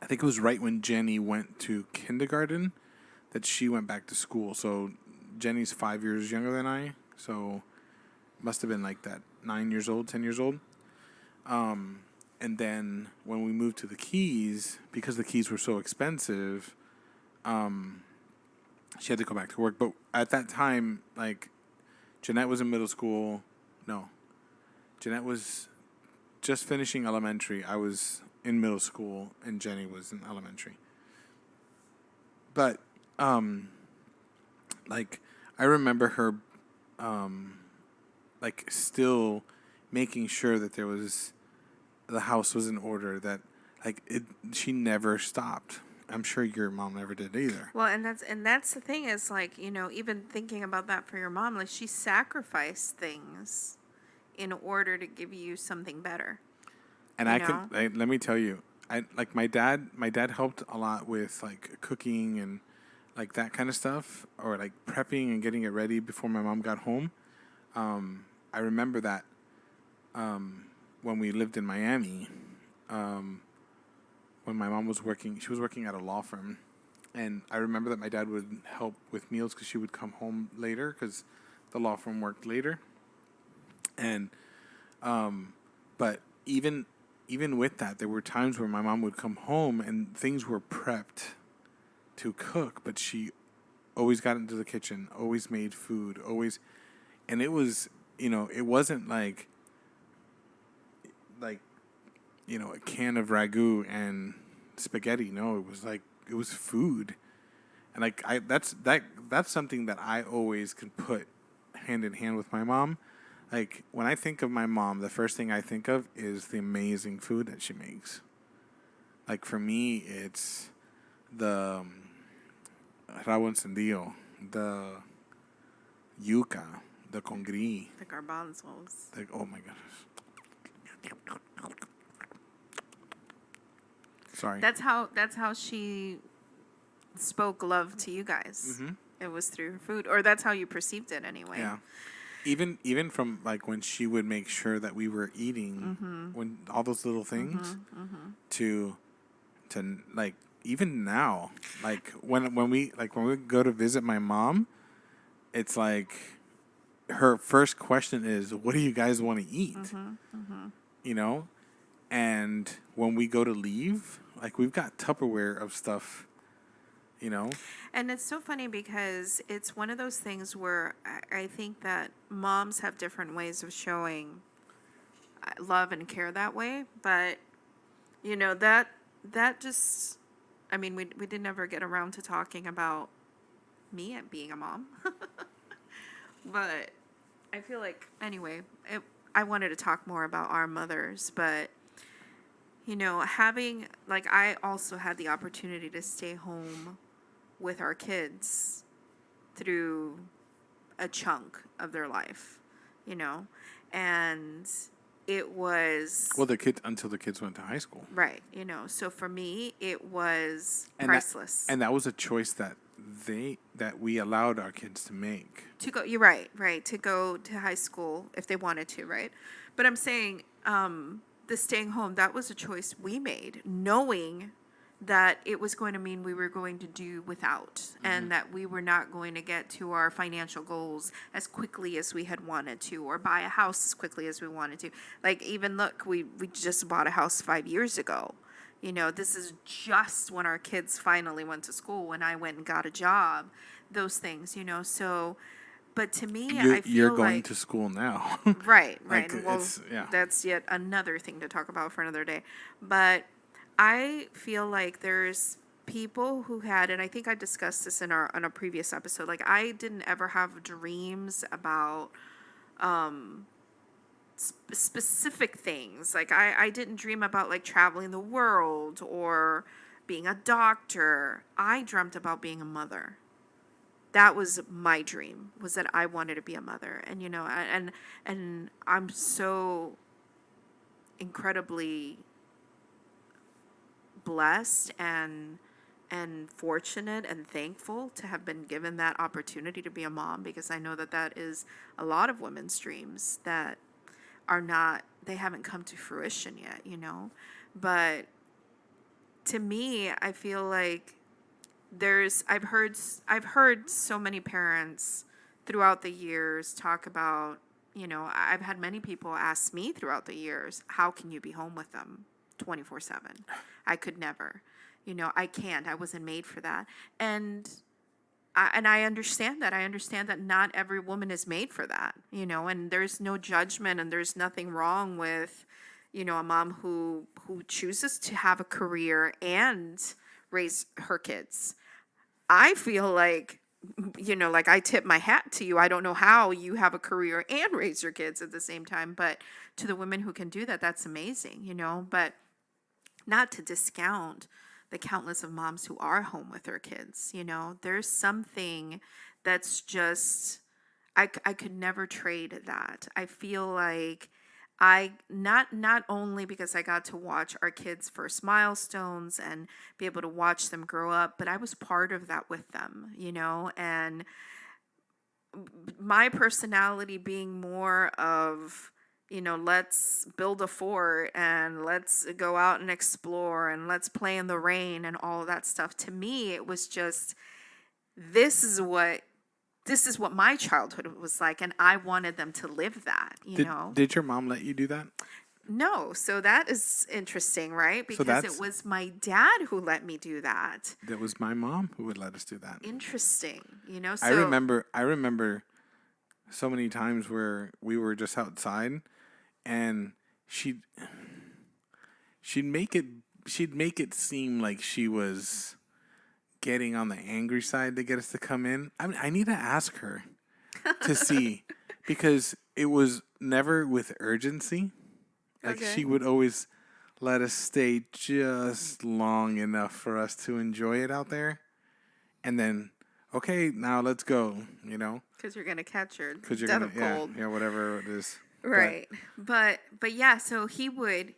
I think it was right when Jenny went to kindergarten that she went back to school. So Jenny's 5 years younger than I, so must have been like that 9 years old, 10 years old. And then when we moved to the Keys, because the Keys were so expensive, she had to go back to work. But at that time, like, Jeanette was in middle school. No, Jeanette was just finishing elementary. I was in middle school, and Jenny was in elementary. But, like, I remember her, like, still making sure that the house was in order, that, like, she never stopped. I'm sure your mom never did either. Well, and that's the thing is, like, even thinking about that for your mom, like, she sacrificed things in order to give you something better. And let me tell you, my dad helped a lot with, like, cooking and, like, that kind of stuff, or, like, prepping and getting it ready before my mom got home. I remember that when we lived in Miami, when my mom was working, she was working at a law firm, and I remember that my dad would help with meals because she would come home later because the law firm worked later. And but even with that, there were times where my mom would come home and things were prepped to cook, but she always got into the kitchen, always made food, always, and it was, it wasn't like a can of ragu and spaghetti. No, it was food, and like that's something that I always can put hand in hand with my mom. Like, when I think of my mom, the first thing I think of is the amazing food that she makes. Like, for me, it's the rabo encendido, the yuca, the congri. The garbanzos. Oh my goodness. Sorry. That's how she spoke love to you guys. Mm-hmm. It was through her food, or that's how you perceived it anyway. Yeah. Even from, like, when she would make sure that we were eating, when all those little things, to like, even now, like, when we go to visit my mom, it's like her first question is, "What do you guys want to eat?" And when we go to leave, like, we've got Tupperware of stuff. And it's so funny because it's one of those things where I think that moms have different ways of showing love and care that way. But, that just, I mean, we didn't ever get around to talking about me and being a mom. But I feel like, anyway, I wanted to talk more about our mothers, but, having, like, I also had the opportunity to stay home with our kids through a chunk of their life, and it was Well, the kids until the kids went to high school, right, so for me it was and priceless. that was a choice that we allowed our kids to make. To go, you're right, right, to go to high school if they wanted to, right? But I'm saying the staying home, that was a choice we made, knowing that it was going to mean we were going to do without, and that we were not going to get to our financial goals as quickly as we had wanted to, or buy a house as quickly as we wanted to. Like, even look, we just bought a house 5 years ago. This is just when our kids finally went to school, when I went and got a job, those things, so, but to me, I You're feel going like, to school now. right, right. Like, And well, it's yeah. that's yet another thing to talk about for another day. But I feel like there's people who had, and I think I discussed this in on a previous episode. Like, I didn't ever have dreams about specific things. Like, I didn't dream about like traveling the world or being a doctor. I dreamt about being a mother. That was my dream, was that I wanted to be a mother. And and I'm so incredibly blessed and fortunate and thankful to have been given that opportunity to be a mom, because I know that that is a lot of women's dreams that are not, they haven't come to fruition yet. But to me, I feel like I've heard so many parents throughout the years talk about, I've had many people ask me throughout the years, how can you be home with them 24/7? I could never. I can't. I wasn't made for that. And I understand that. I understand that not every woman is made for that, and there's no judgment, and there's nothing wrong with, a mom who chooses to have a career and raise her kids. I feel like, like, I tip my hat to you. I don't know how you have a career and raise your kids at the same time, but to the women who can do that, that's amazing. But not to discount the countless of moms who are home with their kids. There's something that's just, I could never trade that. I feel like I not only because I got to watch our kids' first milestones and be able to watch them grow up, but I was part of that with them. And my personality being more of, let's build a fort and let's go out and explore and let's play in the rain and all of that stuff. To me, it was just, this is what my childhood was like, and I wanted them to live that. Did your mom let you do that? No, so that is interesting, right? So Because it was my dad who let me do that. that was my mom who would let us do that. Interesting, I so remember so many times where we were just outside, and she'd make it seem like she was getting on the angry side to get us to come in. I mean, I need to ask her to see, because it was never with urgency. Like, okay. she would always let us stay just long enough for us to enjoy it out there, and then, okay, now let's go. Because you're gonna catch her Because you're dead gonna of cold. yeah, whatever it is. Right. But yeah, so he would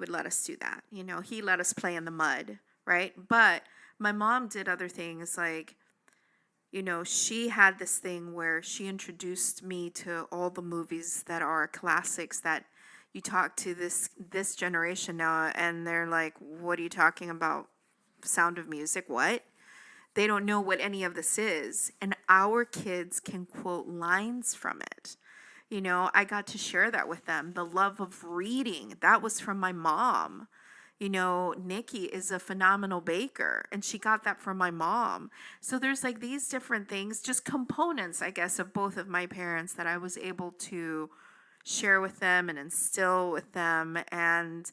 let us do that. He let us play in the mud, right? But my mom did other things, like, she had this thing where she introduced me to all the movies that are classics, that you talk to this generation now and they're like, what are you talking about? Sound of Music? What? They don't know what any of this is. And our kids can quote lines from it. I got to share that with them. The love of reading, that was from my mom. Nikki is a phenomenal baker, and she got that from my mom. So there's like these different things, just components, I guess, of both of my parents that I was able to share with them and instill with them. And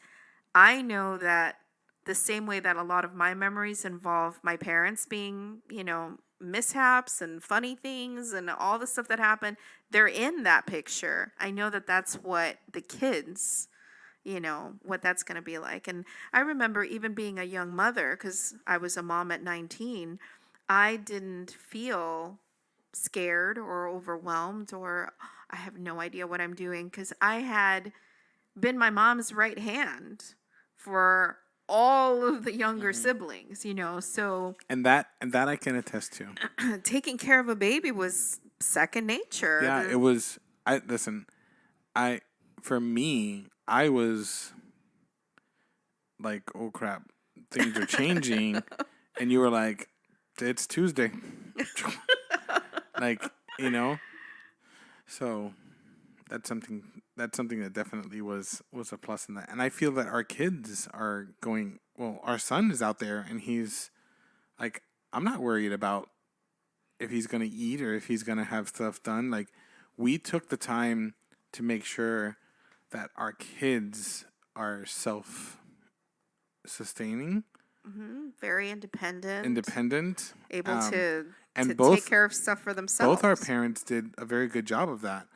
I know that the same way that a lot of my memories involve my parents being, mishaps and funny things and all the stuff that happened, they're in that picture. I know that that's what the kids, what that's going to be like. And I remember even being a young mother, because I was a mom at 19, I didn't feel scared or overwhelmed or I have no idea what I'm doing, because I had been my mom's right hand for all of the younger Mm-hmm. siblings, so And that I can attest to. taking care of a baby was second nature. Yeah, it was. I listen. I For me, I was like, oh crap, things are changing, and you were like, it's Tuesday, like you know. So that's something that definitely was a plus in that, and I feel that our kids are going well. Our son is out there, and he's like, I'm not worried about if he's gonna eat or if he's gonna have stuff done. Like, we took the time to make sure that our kids are self-sustaining, Very independent, independent, able to and take care of stuff for both our themselves. parents did a very good job of that,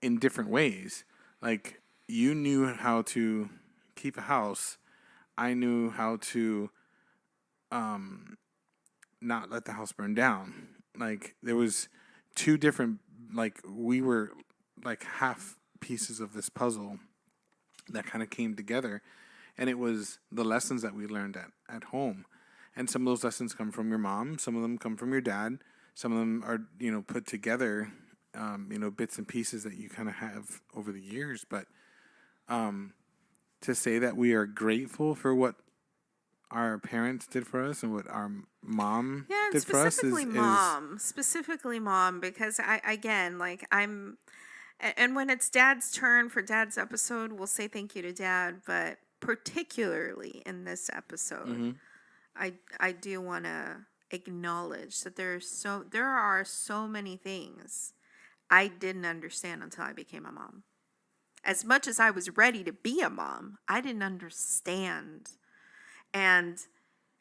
in different ways. Like, you knew how to keep a house. I knew how to not let the house burn down. Like, there was two different, like, we were like half pieces of this puzzle that kind of came together, and it was the lessons that we learned at home. And some of those lessons come from your mom, some of them come from your dad, some of them are put together, bits and pieces that you kind of have over the years. But to say that we are grateful for what our parents did for us and what our mom Yeah, and did for us specifically mom, because I again, like, and when it's dad's turn for dad's episode, we'll say thank you to dad, but particularly in this episode, mm-hmm. I do want to acknowledge that there are so many things I didn't understand until I became a mom. As much as I was ready to be a mom, I didn't understand. And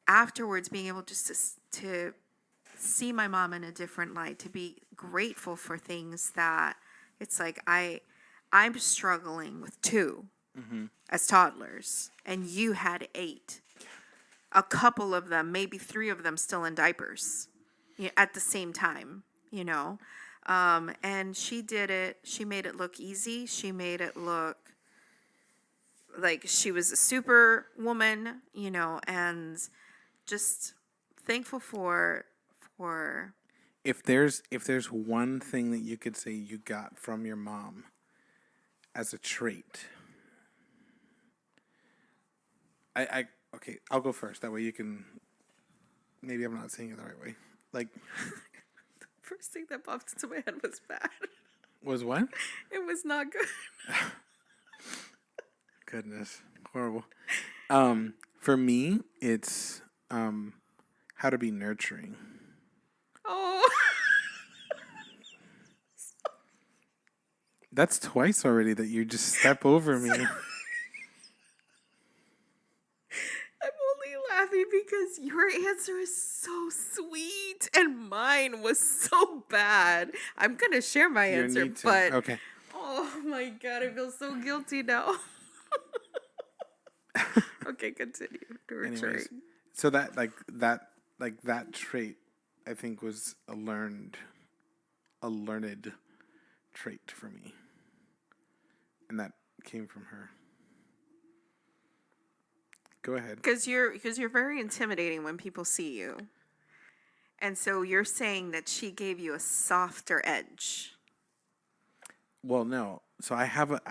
afterwards, being able just to see my mom in a different light, to be grateful for things that it's like I'm struggling with 2 as toddlers, and you had 8. A couple of them, maybe 3 of them, still in diapers, at the same time, and she did it. She made it look easy. She made it look like she was a super woman, and just thankful for If there's one thing that you could say you got from your mom as a trait, okay, I'll go first. That way you can. Maybe I'm not saying it the right way. Like, first thing that popped into my head was bad. Was what? It was not good. Goodness, horrible. For me, it's how to be nurturing. Oh. That's twice already that you just step over me. I'm only laughing because your answer is so sweet and mine was so bad. I'm going to share my answer, but okay. Oh my god, I feel so guilty now. Okay, continue. Anyways, so that trait, I think, was a learned trait for me, and that came from her. Go ahead. Because you're very intimidating when people see you, and so you're saying that she gave you a softer edge. Well, no. So I have a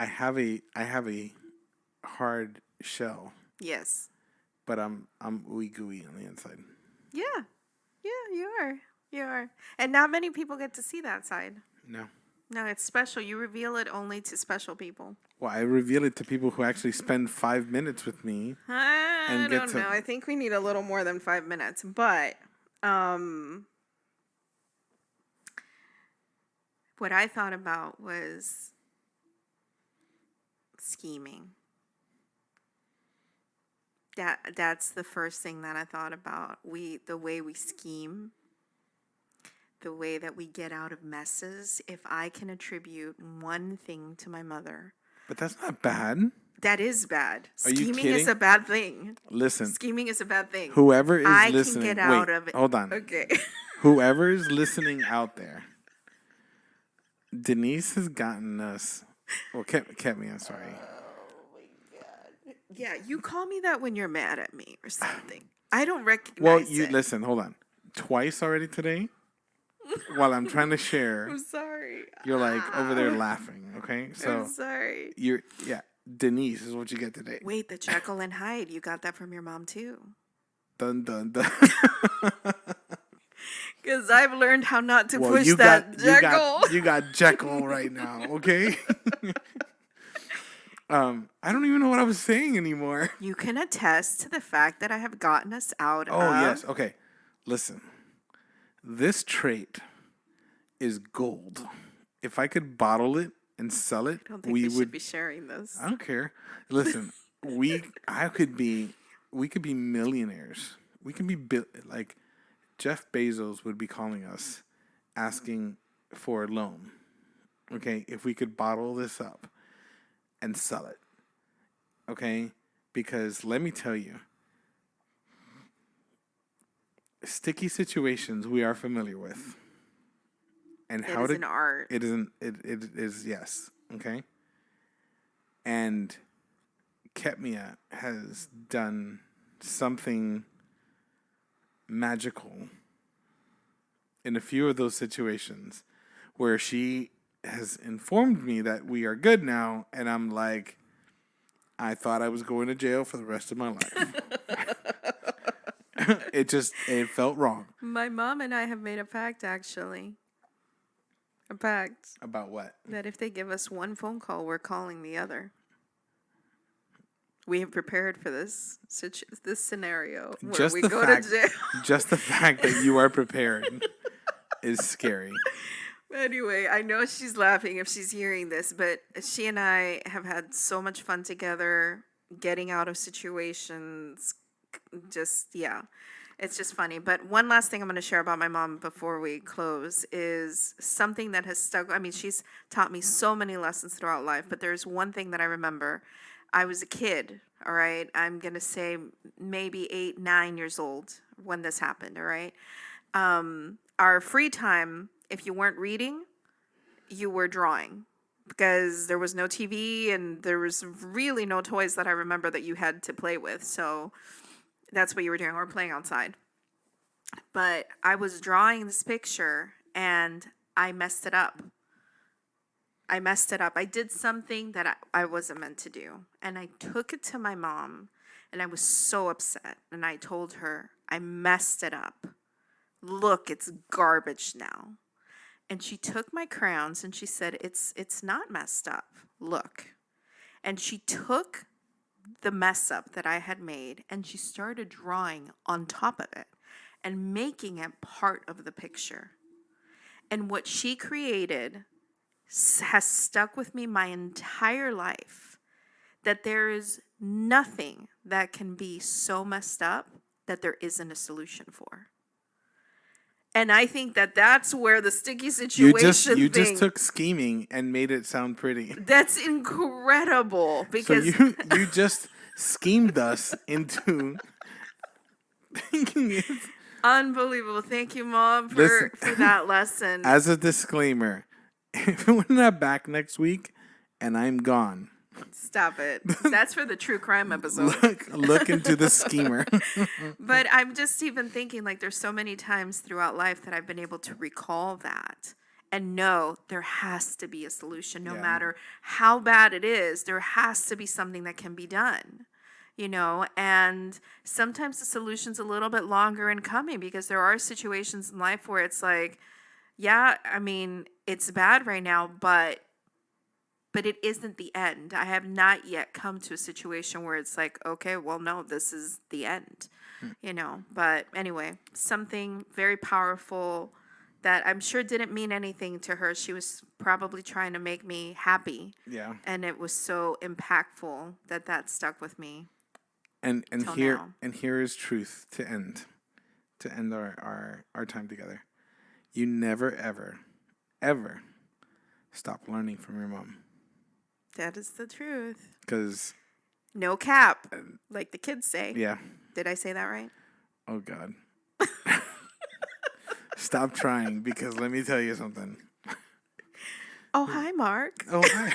hard shell. Yes. But I'm ooey gooey on the inside. Yeah. Yeah, you are. You are. And not many people get to see that side. No. No, it's special. You reveal it only to special people. Well, I reveal it to people who actually spend 5 minutes with me. I don't know. I think we need a little more than 5 minutes. But what I thought about was scheming. That's the first thing that I thought about. The way we scheme, the way that we get out of messes. If I can attribute one thing to my mother. But that's not bad. That is bad. Are you Scheming kidding? is a bad thing. Listen. Scheming is a bad thing. Whoever is I listening. can get out of it. Hold on. Okay. Whoever is listening out there, Denise has gotten us Well, kept me. I'm sorry. Oh my god. Yeah, you call me that when you're mad at me or something. I don't recognize You it. listen. Hold on. Twice already today. While I'm trying to share, I'm sorry. you're like over there laughing. Okay, I'm so sorry. Denise is what you get today. Wait, the Jekyll and Hyde. You got that from your mom too. Dun dun dun. Because I've learned how not to Well, push that Jekyll. you got Jekyll right now. Okay. I don't even know what I was saying anymore. You can attest to the fact that I have gotten us out Oh of. yes. Okay. Listen, this trait is gold. If I could bottle it and sell it, I don't think we we would. should be sharing this. I don't care. Listen, we could be millionaires. We can be like Jeff Bezos would be calling us, asking for a loan. Okay, if we could bottle this up and sell it. Okay, because let me tell you, sticky situations we are familiar with, and It is an art. It isn't. It is yes. Okay, and Ketmia has done something magical in a few of those situations where she has informed me that we are good now, and I'm like, I thought I was going to jail for the rest of my life. It felt wrong. My mom and I have made a pact, actually. A pact About what? that if they give us one phone call, we're calling the other. We have prepared for this scenario where we go to jail. Just the fact that you are prepared is scary. Anyway, I know she's laughing if she's hearing this, but she and I have had so much fun together, getting out of situations. Just, yeah, it's just funny. But one last thing I'm going to share about my mom before we close is something that has stuck. I mean, she's taught me so many lessons throughout life, but there's one thing that I remember. I was a kid, all right? I'm going to say maybe 8, 9 years old when this happened, all right? Our free time, if you weren't reading, you were drawing because there was no TV and there was really no toys that I remember that you had to play with. So that's what you were doing, or playing outside. But I was drawing this picture and I messed it up. I did something that I wasn't meant to do. And I took it to my mom and I was so upset. And I told her, I messed it up. Look, it's garbage now. And she took my crayons and she said, it's not messed up. Look. And she took the mess up that I had made and she started drawing on top of it and making it part of the picture. And what she created has stuck with me my entire life, that there is nothing that can be so messed up that there isn't a solution for. And I think that that's where the sticky situation You just took scheming and made it sound pretty. That's incredible because so you just schemed us into thinking it's unbelievable. Thank you, Mom, for that lesson. As a disclaimer, if we're not back next week and I'm gone, stop it. That's for the true crime episode. Look into the schemer. But I'm just even thinking, like, there's so many times throughout life that I've been able to recall that and know there has to be a solution. No matter how bad it is, there has to be something that can be done. You know, and sometimes the solution's a little bit longer in coming because there are situations in life where it's like, yeah, I mean, it's bad right now, but it isn't the end. I have not yet come to a situation where it's like, okay, well, no, this is the end, you know. But anyway, something very powerful that I'm sure didn't mean anything to her. She was probably trying to make me happy. Yeah. And it was so impactful that stuck with me. And here is truth to end our time together. You never, ever stop learning from your mom. That is the truth. Because no cap, like the kids say. Yeah. Did I say that right? Oh, God. Stop trying, because let me tell you something. Oh, hi, Mark. Oh, hi.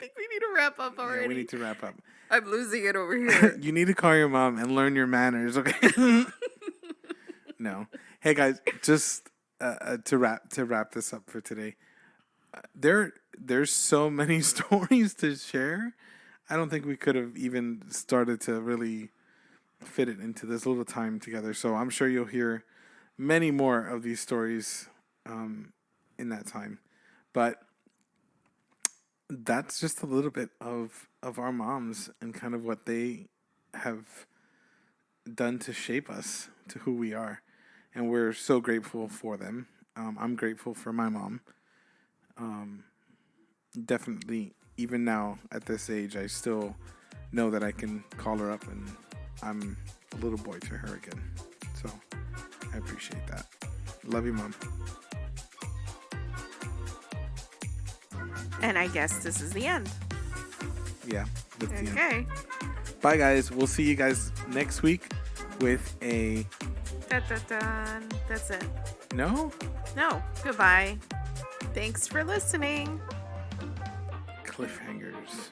think we need to wrap up already. Yeah, we need to wrap up. I'm losing it over here. You need to call your mom and learn your manners, okay? No. Hey guys, just to wrap this up for today. There's so many stories to share. I don't think we could have even started to really fit it into this little time together. So I'm sure you'll hear many more of these stories in that time. But that's just a little bit of our moms and kind of what they have done to shape us to who we are. And we're so grateful for them. I'm grateful for my mom. Definitely, even now at this age, I still know that I can call her up and I'm a little boy to her again. So I appreciate that. Love you, Mom. And I guess this is the end. Yeah. That's the end. Okay. Bye, guys. We'll see you guys next week with a... Dun. That's it. No? No. Goodbye. Thanks for listening. Cliffhangers.